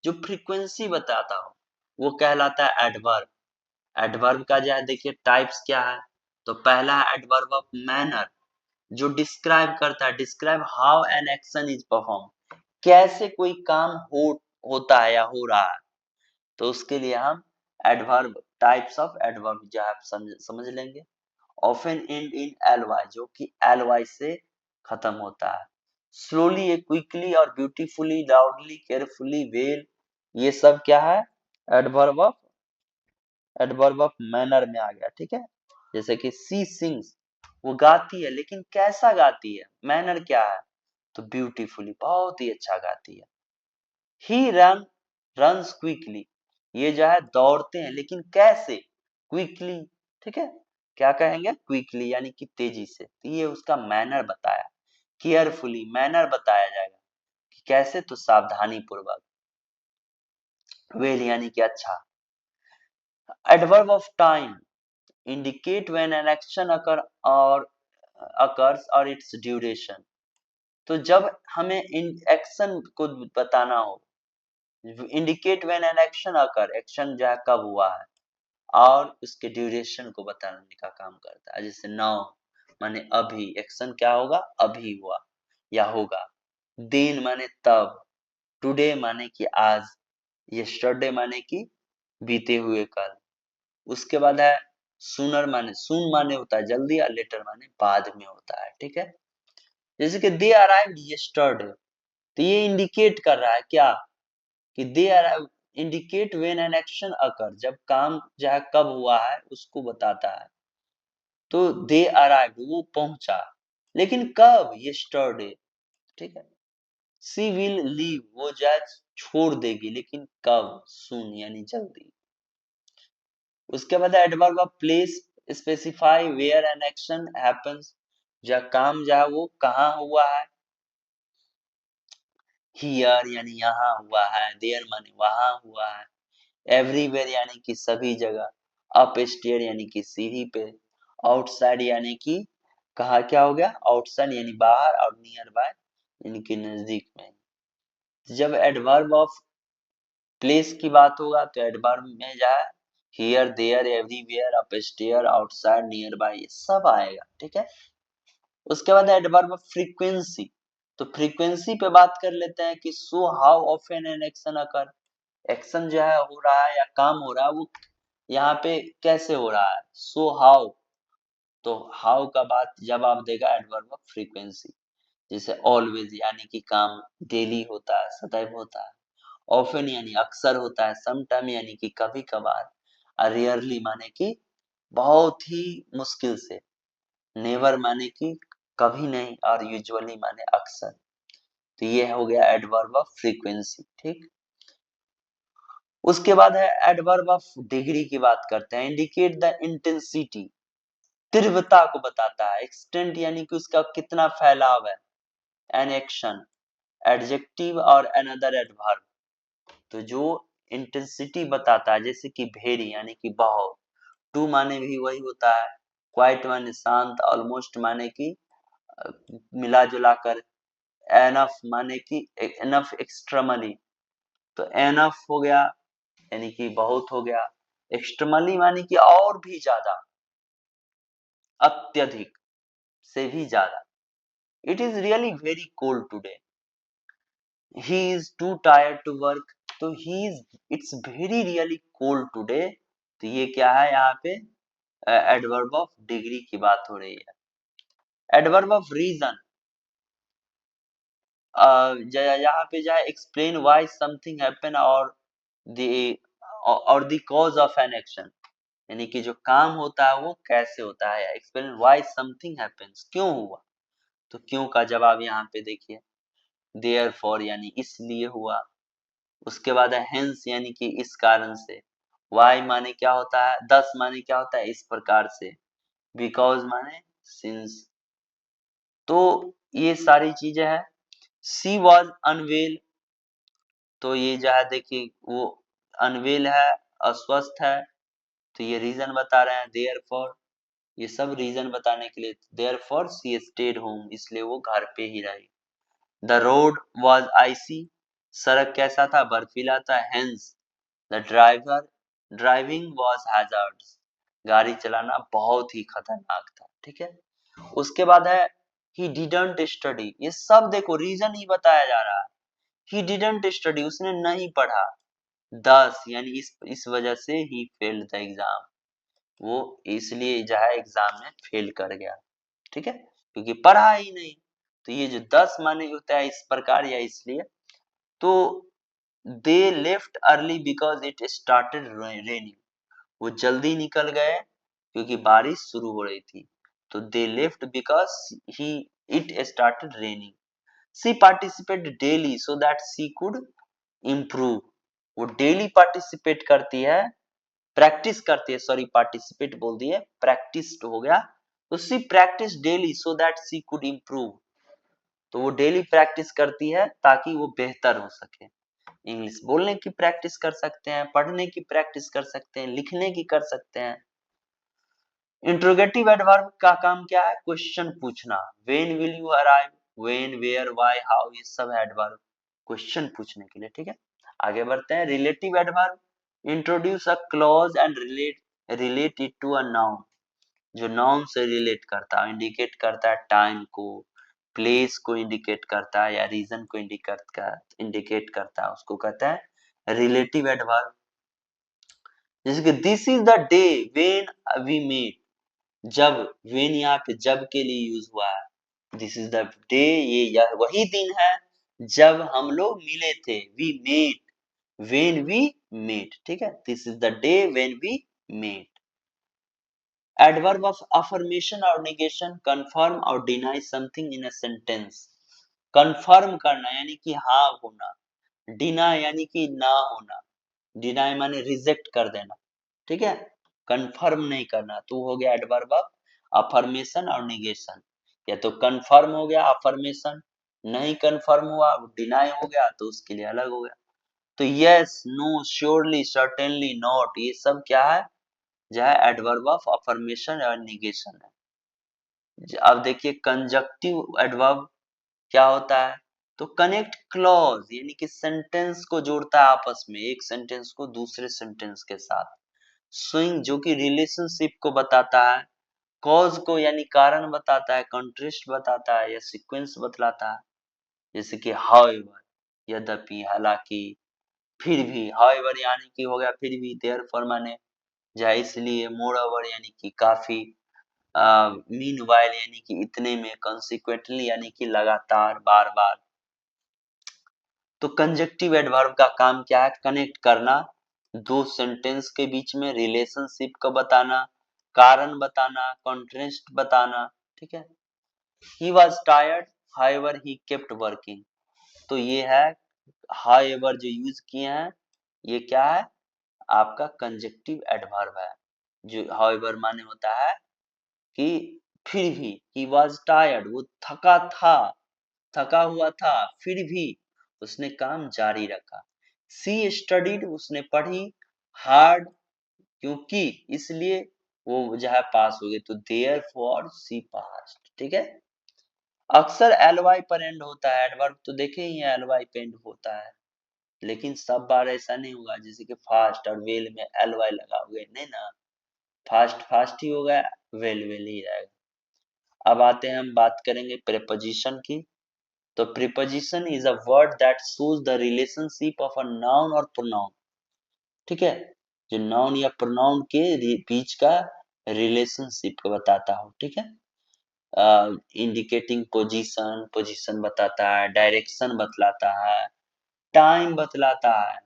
Speaker 1: जो फ्रीक्वेंसी बताता हो, वो कहलाता है एडवर्ब। एडवर्ब का जो है देखिए टाइप्स क्या है, तो पहला है एडवर्ब ऑफ मैनर, जो डिस्क्राइब करता है, describe how an action is perform, कैसे कोई काम होता है या हो रहा है, तो उसके लिए हम एडवर्ब, टाइप्स ऑफ एडवर्ब जो है आप समझ लेंगे। ऑफन एंड इन एलवाई, जो कि एलवाई से खत्म होता है। स्लोली, क्विकली और ब्यूटीफुली, लाउडली, केयरफुली, वेल, ये सब क्या है, adverb of, adverb of manner में आ गया। ठीक है, जैसे कि सी सिंग्स, वो गाती है, लेकिन कैसा गाती है, मैनर क्या है, तो ब्यूटीफुली, बहुत ही अच्छा गाती है। ही रन्स क्विकली, ये जो है दौड़ते हैं, लेकिन कैसे? क्विकली, ठीक है, क्या कहेंगे? क्विकली यानी कि तेजी से। तो ये उसका मैनर बताया, केयरफुली मैनर बताया जाएगा कि कैसे, तो सावधानी पूर्वक। वेल यानी कि अच्छा। Adverb of time indicate when an action occurs or its duration। तो जब हमें इन एक्शन को बताना हो, indicate when an action occur, action जो है कब हुआ है, और उसके ड्यूरेशन को बताने का काम करता है। जैसे नाउ माने अभी, एक्शन क्या होगा? अभी हुआ या होगा। दिन माने तब, टुडे माने कि आज, यस्टरडे माने कि बीते हुए कल। उसके बाद है सूनर माने, सून माने होता है जल्दी, और लेटर माने बाद में होता है, ठीक है। जैसे कि दे अराइव्ड यस्टरडे, तो ये इंडिकेट कर रहा है क्या? कि they arrive indicate when an action occur, जब काम जो है कब हुआ है उसको बताता है। तो दे अराइव्ड, वो पहुंचा, लेकिन कब? यस्टरडे, ठीक है। सी विल लीव, वो जो है छोड़ देगी, लेकिन कब? सून यानी जल्दी। उसके बाद adverb of place specify where an action happens, जब काम जो है वो कहाँ हुआ है। हियर यानी यहाँ हुआ है, देयर माने वहां हुआ है, एवरीवेयर यानी कि सभी जगह, अप स्टेयर यानी कि सीढ़ी पे, आउटसाइड यानी कि कहा, क्या हो गया? आउटसाइड यानी बाहर, और नियर बाय यानी कि नजदीक में। जब एडवर्ब ऑफ प्लेस की बात होगा तो एडवर्ब में जो है here, there, everywhere, upstair, outside, nearby, ये सब आएगा, ठीक है। उसके बाद एडवर्ब ऑफ फ्रीक्वेंसी, तो फ्रीक्वेंसी पे बात कर लेते हैं कि so how often an action occur, action जो है हो रहा है या काम हो रहा है वो यहाँ पे कैसे हो रहा है। सो हाउ, तो हाउ का बात जवाब देगा एडवर्ब ऑफ फ्रीक्वेंसी। जैसे ऑलवेज यानी कि काम डेली होता है, सदैव होता है। ऑफन यानी अक्सर होता है। सम टाइम यानी कि कभी कभार। और रेयरली माने कि बहुत ही मुश्किल से। नेवर माने कि कभी नहीं, और यूजुअली माने अक्सर। तो ये हो गया एडवर्ब ऑफ फ्रीक्वेंसी, ठीक। उसके बाद है एडवर्ब ऑफ डिग्री की बात करते हैं। इंडिकेट द इंटेंसिटी, तीव्रता को बताता है। एक्सटेंट यानी कि उसका कितना फैलाव है। एन एक्शन, एडजेक्टिव और अनदर एडवर्ब, तो जो इंटेंसिटी बताता है, जैसे कि वेरी यानी कि बहुत, टू माने भी वही होता है, क्वाइट माने शांत, ऑलमोस्ट माने कि मिला जुला कर, एनफ माने कि एनफ एक्सट्रीमली, तो एनफ हो गया यानी कि बहुत हो गया, एक्सट्रीमली माने कि और भी ज्यादा, अत्यधिक से भी ज्यादा। It is really very cold today, he is too tired to work, तो he is, it's very really cold today. तो ये क्या है यहाँ पे? एडवर्ब ऑफ डिग्री की बात हो रही है। एडवर्ब ऑफ रीजन, यहाँ पे जो है एक्सप्लेन व्हाई समथिंग हैपन, और the cause of an action, यानी कि जो काम होता है वो कैसे होता है। एक्सप्लेन व्हाई समथिंग हैपेंस, क्यों हुआ। तो क्यों का जवाब यहाँ पे देखिए, देयरफॉर यानी इसलिए हुआ। उसके बाद है हेंस यानी कि इस कारण से। वाई माने क्या होता है? दस माने क्या होता है? इस प्रकार से। बिकॉज माने सिंस। तो ये सारी चीजें हैं। सी वॉज अनवेल, तो ये जो है देखिए वो अनवेल है, अस्वस्थ है, तो ये रीजन बता रहे हैं देयरफॉर। ये सब रीजन बताने के लिए, देयरफॉर शी स्टेड होम, इसलिए वो घर पे ही रही। द रोड वॉज आइसी, सड़क कैसा था? बर्फीला था। Hence the driver driving was hazards, गाड़ी चलाना बहुत ही खतरनाक था, ठीक है। उसके बाद है ही डिडंट स्टडी, ये सब देखो रीजन ही बताया जा रहा है। ही डिडंट स्टडी, उसने नहीं पढ़ा। दस यानी इस वजह से ही फेल्ड द एग्जाम, वो इसलिए जो है एग्जाम में फेल कर गया, ठीक है, क्योंकि पढ़ा ही नहीं। तो ये जो दस माने होता है इस प्रकार या इसलिए। तो they left early because it started raining, वो जल्दी निकल गए क्योंकि बारिश शुरू हो रही थी। तो they left because he it started raining. She participate daily so that she could improve, वो डेली पार्टिसिपेट करती है, प्रैक्टिस करती है, सॉरी पार्टिसिपेट बोल दिए, प्रैक्टिस हो गया, तो she practise daily so that she could improve, तो वो डेली प्रैक्टिस करती है ताकि वो बेहतर हो सके। इंग्लिश बोलने की प्रैक्टिस कर सकते हैं, पढ़ने की प्रैक्टिस कर सकते हैं, लिखने की कर सकते हैं। इंट्रोगेटिव एडवर्ब का काम क्या है? क्वेश्चन पूछना। When will you arrive, when, where, why, how, ये सब है एडवर्ब क्वेश्चन पूछने के लिए, ठीक है। आगे बढ़ते हैं। Relative adverb, introduce a clause and relate it to a noun, जो नाउन से रिलेट करता है, इंडिकेट करता है टाइम को, प्लेस को इंडिकेट करता है या रीजन को इंडिकेट करता है, उसको कहता है रिलेटिव एडवर्ब। जैसे कि this is the day when we met, जब, व्हेन यहाँ पे जब के लिए यूज हुआ है। दिस इज द डे, ये यह वही दिन है जब हम लोग मिले थे। We met, when we met, ठीक है। This is the day when we met. Adverb of affirmation और नेगेशन, कंफर्म और deny something in a sentence. Confirm करना यानी कि हाँ होना, डिनाई यानी कि ना होना, डिनाई माने रिजेक्ट कर देना, ठीक है, कंफर्म नहीं करना, तो हो गया एडवर्ब ऑफ अफर्मेशन और निगेशन। या तो कंफर्म हो गया अफर्मेशन, नहीं कंफर्म हुआ डिनाई हो गया, तो उसके लिए अलग हो गया। तो yes, no, surely, certainly, not, ये सब क्या है? जो है एडवर्ब ऑफ अफर्मेशन और निगेशन है। अब देखिए कंजक्टिव एडवर्ब क्या होता है? तो कनेक्ट क्लॉज यानी कि सेंटेंस को जोड़ता है आपस में, एक सेंटेंस को दूसरे सेंटेंस के साथ। स्विंग जो कि रिलेशनशिप को बताता है, कॉज को यानी कारण बताता है, कंट्रेस्ट बताता है या सीक्वेंस बतलाता है। जैसे कि हाउएवर, यद्यपि, हालांकि, फिर भी, हाउएवर यानी कि हो गया फिर भी, देयरफॉर माने या इसलिए, मोरओवर यानी कि काफी, मीनवाइल यानी कि इतने में, कॉन्सिक्वेंटली यानी कि लगातार, बार बार। तो कंजक्टिव एडवर्ब का काम क्या है? कनेक्ट करना, दो सेंटेंस के बीच में रिलेशनशिप को बताना, कारण बताना, कॉन्ट्रेस्ट बताना, ठीक है। He was tired, however he kept working, तो ये है हाउएवर जो यूज किए हैं, ये क्या है? आपका कंजक्टिव एडवर्ब है। जो हाउएवर माने होता है कि फिर भी, ही वॉज टायर्ड, वो थका था, थका हुआ था, फिर भी उसने काम जारी रखा। सी स्टडीड, उसने पढ़ी, हार्ड, क्योंकि, इसलिए वो जो है पास हो गए, तो देयर फॉर सी पास्ट, ठीक है। अक्सर एल वाई पर एंड होता है एडवर्ब, तो देखे ही एल वाई पे एंड होता है, लेकिन सब बार ऐसा नहीं होगा। जैसे कि फास्ट और वेल में एल वाई लगाओगे, नहीं ना, फास्ट फास्ट ही होगा, वेल वेल ही रहेगा। अब आते हैं, हम बात करेंगे प्रेपोजिशन की। तो preposition is a word that shows the relationship of a noun और प्रोनाउन, ठीक है, जो नाउन या प्रोनाउन के बीच का रिलेशनशिप को बताता हो, ठीक है। इंडिकेटिंग पोजीशन, पोजीशन बताता है, डायरेक्शन बतलाता है, टाइम बतलाता है,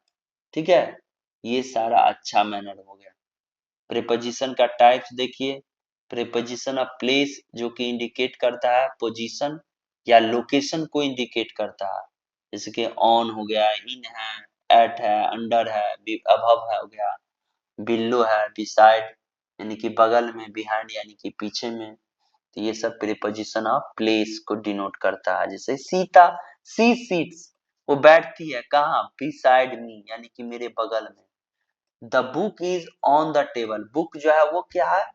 Speaker 1: ठीक है। ये सारा अच्छा मैनर हो गया। प्रीपोजिशन का टाइप्स देखिए। प्रीपोजिशन ऑफ प्लेस जो कि इंडिकेट करता है पोजीशन या लोकेशन को इंडिकेट करता है, जैसे कि ऑन हो गया, इन है, एट है, अंडर है, अबव है हो गया, बिलो है, बिसाइड यानी कि बगल में, बिहाइंड यानी कि पीछे में। तो ये सब प्रीपोजिशन ऑफ प्लेस को डिनोट करता है। जैसे सीता, सी सीट्स, वो बैठती है कहाँ? बिसाइड मी यानी कि मेरे बगल में। The book is on the table, book जो है वो क्या है?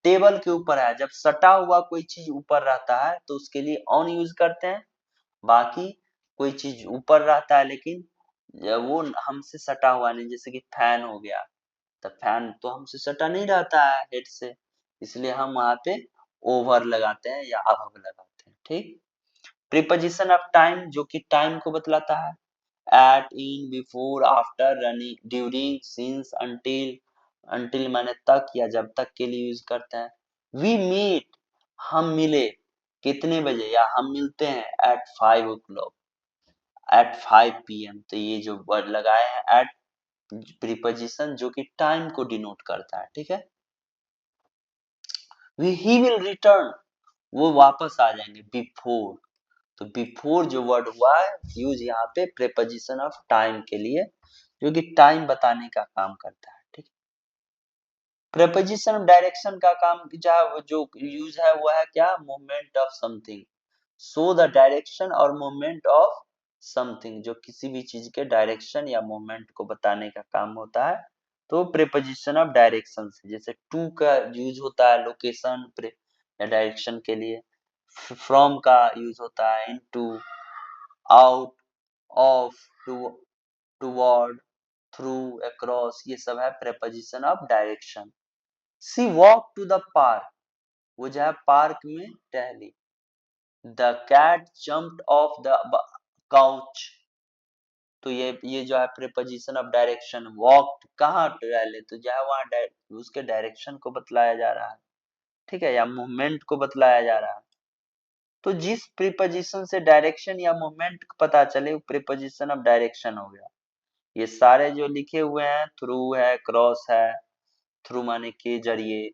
Speaker 1: टेबल के ऊपर है। जब सटा हुआ कोई चीज ऊपर रहता है तो उसके लिए ऑन यूज करते हैं, बाकी कोई चीज ऊपर रहता है लेकिन वो हमसे सटा हुआ नहीं, जैसे कि फैन हो गया, तो फैन तो हमसे सटा नहीं रहता है हेड से, इसलिए हम वहां पे ओवर लगाते हैं या अबव लगाते हैं, ठीक। प्रीपोजिशन ऑफ टाइम जो कि टाइम को बतलाता है, at, in, before, after, running, during, since, until माने तक या जब तक के लिए यूज करते हैं। वी मीट, हम मिले, कितने बजे, या हम मिलते हैं एट 5 o'clock, एट 5 PM, तो ये जो वर्ड लगाए हैं एट, प्रीपोजिशन जो कि टाइम को डिनोट करता है, ठीक है। ही विल रिटर्न, वो वापस आ जाएंगे, बिफोर, तो बिफोर जो वर्ड हुआ है यूज यहाँ पे प्रीपोजिशन ऑफ टाइम के लिए, जो कि टाइम बताने का काम करता है। ठीक, प्रेपोजिशन ऑफ डायरेक्शन का काम जो यूज है वो है क्या, movement of something, show the direction और मूवमेंट ऑफ समथिंग, जो किसी भी चीज के डायरेक्शन या मूवमेंट को बताने का काम होता है। तो प्रेपोजिशन ऑफ डायरेक्शन से जैसे टू का यूज होता है लोकेशन या डायरेक्शन के लिए, फ्रॉम का यूज होता है into, out, of, toward, through, across, ये सब है preposition of direction. She walk to the park, वो जो है पार्क में टहली। The cat jumped off the couch, तो ये जो है प्रीपोजिशन ऑफ डायरेक्शन, वॉक कहाँ टहले, तो जो है वहां उसके डायरेक्शन को बतलाया जा रहा है। ठीक है, या मूवमेंट को बतलाया जा रहा है। तो जिस प्रीपोजिशन से डायरेक्शन या मूवमेंट पता चले वो प्रीपोजिशन ऑफ डायरेक्शन हो गया। ये सारे जो लिखे हुए हैं, थ्रू है, क्रॉस है, थ्रू माने के जरिए,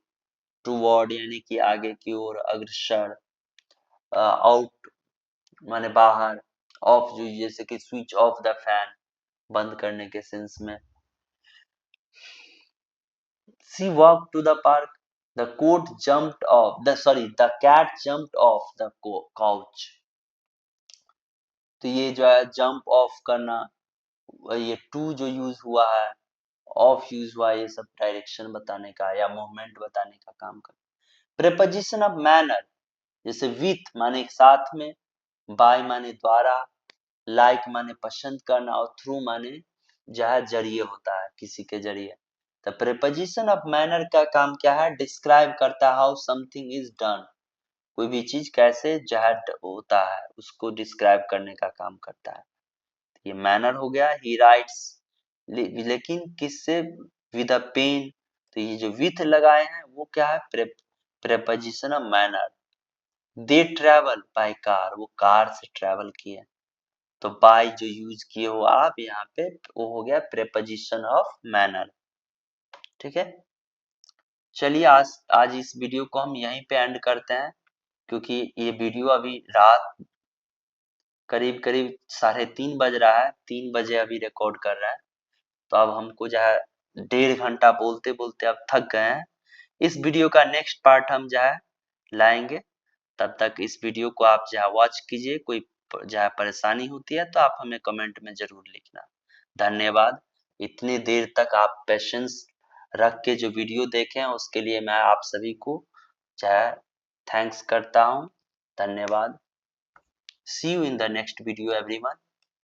Speaker 1: टूवर्ड यानी कि आगे की ओर, अग्रसर, आउट माने बाहर, ऑफ जो जैसे कि स्विच ऑफ द फैन, बंद करने के सेंस में। She walk to the park, the coat jumped off the cat jumped off the couch, तो ये जो है जंप ऑफ करना, ये टू जो यूज हुआ है, ऑफ यूज हुआ है, ये सब डायरेक्शन बताने का या मूवमेंट बताने का काम कर। प्रेपोजिशन ऑफ मैनर, जैसे विथ माने साथ में, बाय माने द्वारा, लाइक माने पसंद करना, और थ्रू माने जहाँ जरिए होता है, किसी के जरिए। द प्रेपोजिशन ऑफ मैनर का काम क्या है, डिस्क्राइब करता है हाउ समथिंग इज डन, कोई भी चीज कैसे जहर होता है उसको डिस्क्राइब करने का काम करता है। ये मैनर हो गया। ही राइट्स, लेकिन किससे, विद अ पेन, तो ये जो विथ लगाए हैं वो क्या है, preposition of manner. They travel by car, वो कार से ट्रेवल किए, तो बाय जो यूज किए हो आप यहाँ पे, वो हो गया प्रेपोजिशन ऑफ मैनर। ठीक है, चलिए आज इस वीडियो को हम यहीं पे एंड करते हैं, क्योंकि ये वीडियो अभी रात करीब करीब 3:30 बज रहा है, 3 बजे अभी रिकॉर्ड कर रहा है, तो अब हमको जो है 1.5 घंटा बोलते बोलते अब थक गए हैं। इस वीडियो का नेक्स्ट पार्ट हम जो है लाएंगे, तब तक इस वीडियो को आप जो है वॉच कीजिए। कोई जो है परेशानी होती है तो आप हमें कमेंट में जरूर लिखना। धन्यवाद, इतनी देर तक आप पेशेंस रख के जो वीडियो देखे हैं उसके लिए मैं आप सभी को जो है थैंक्स करता हूँ। धन्यवाद। See you in the next video everyone.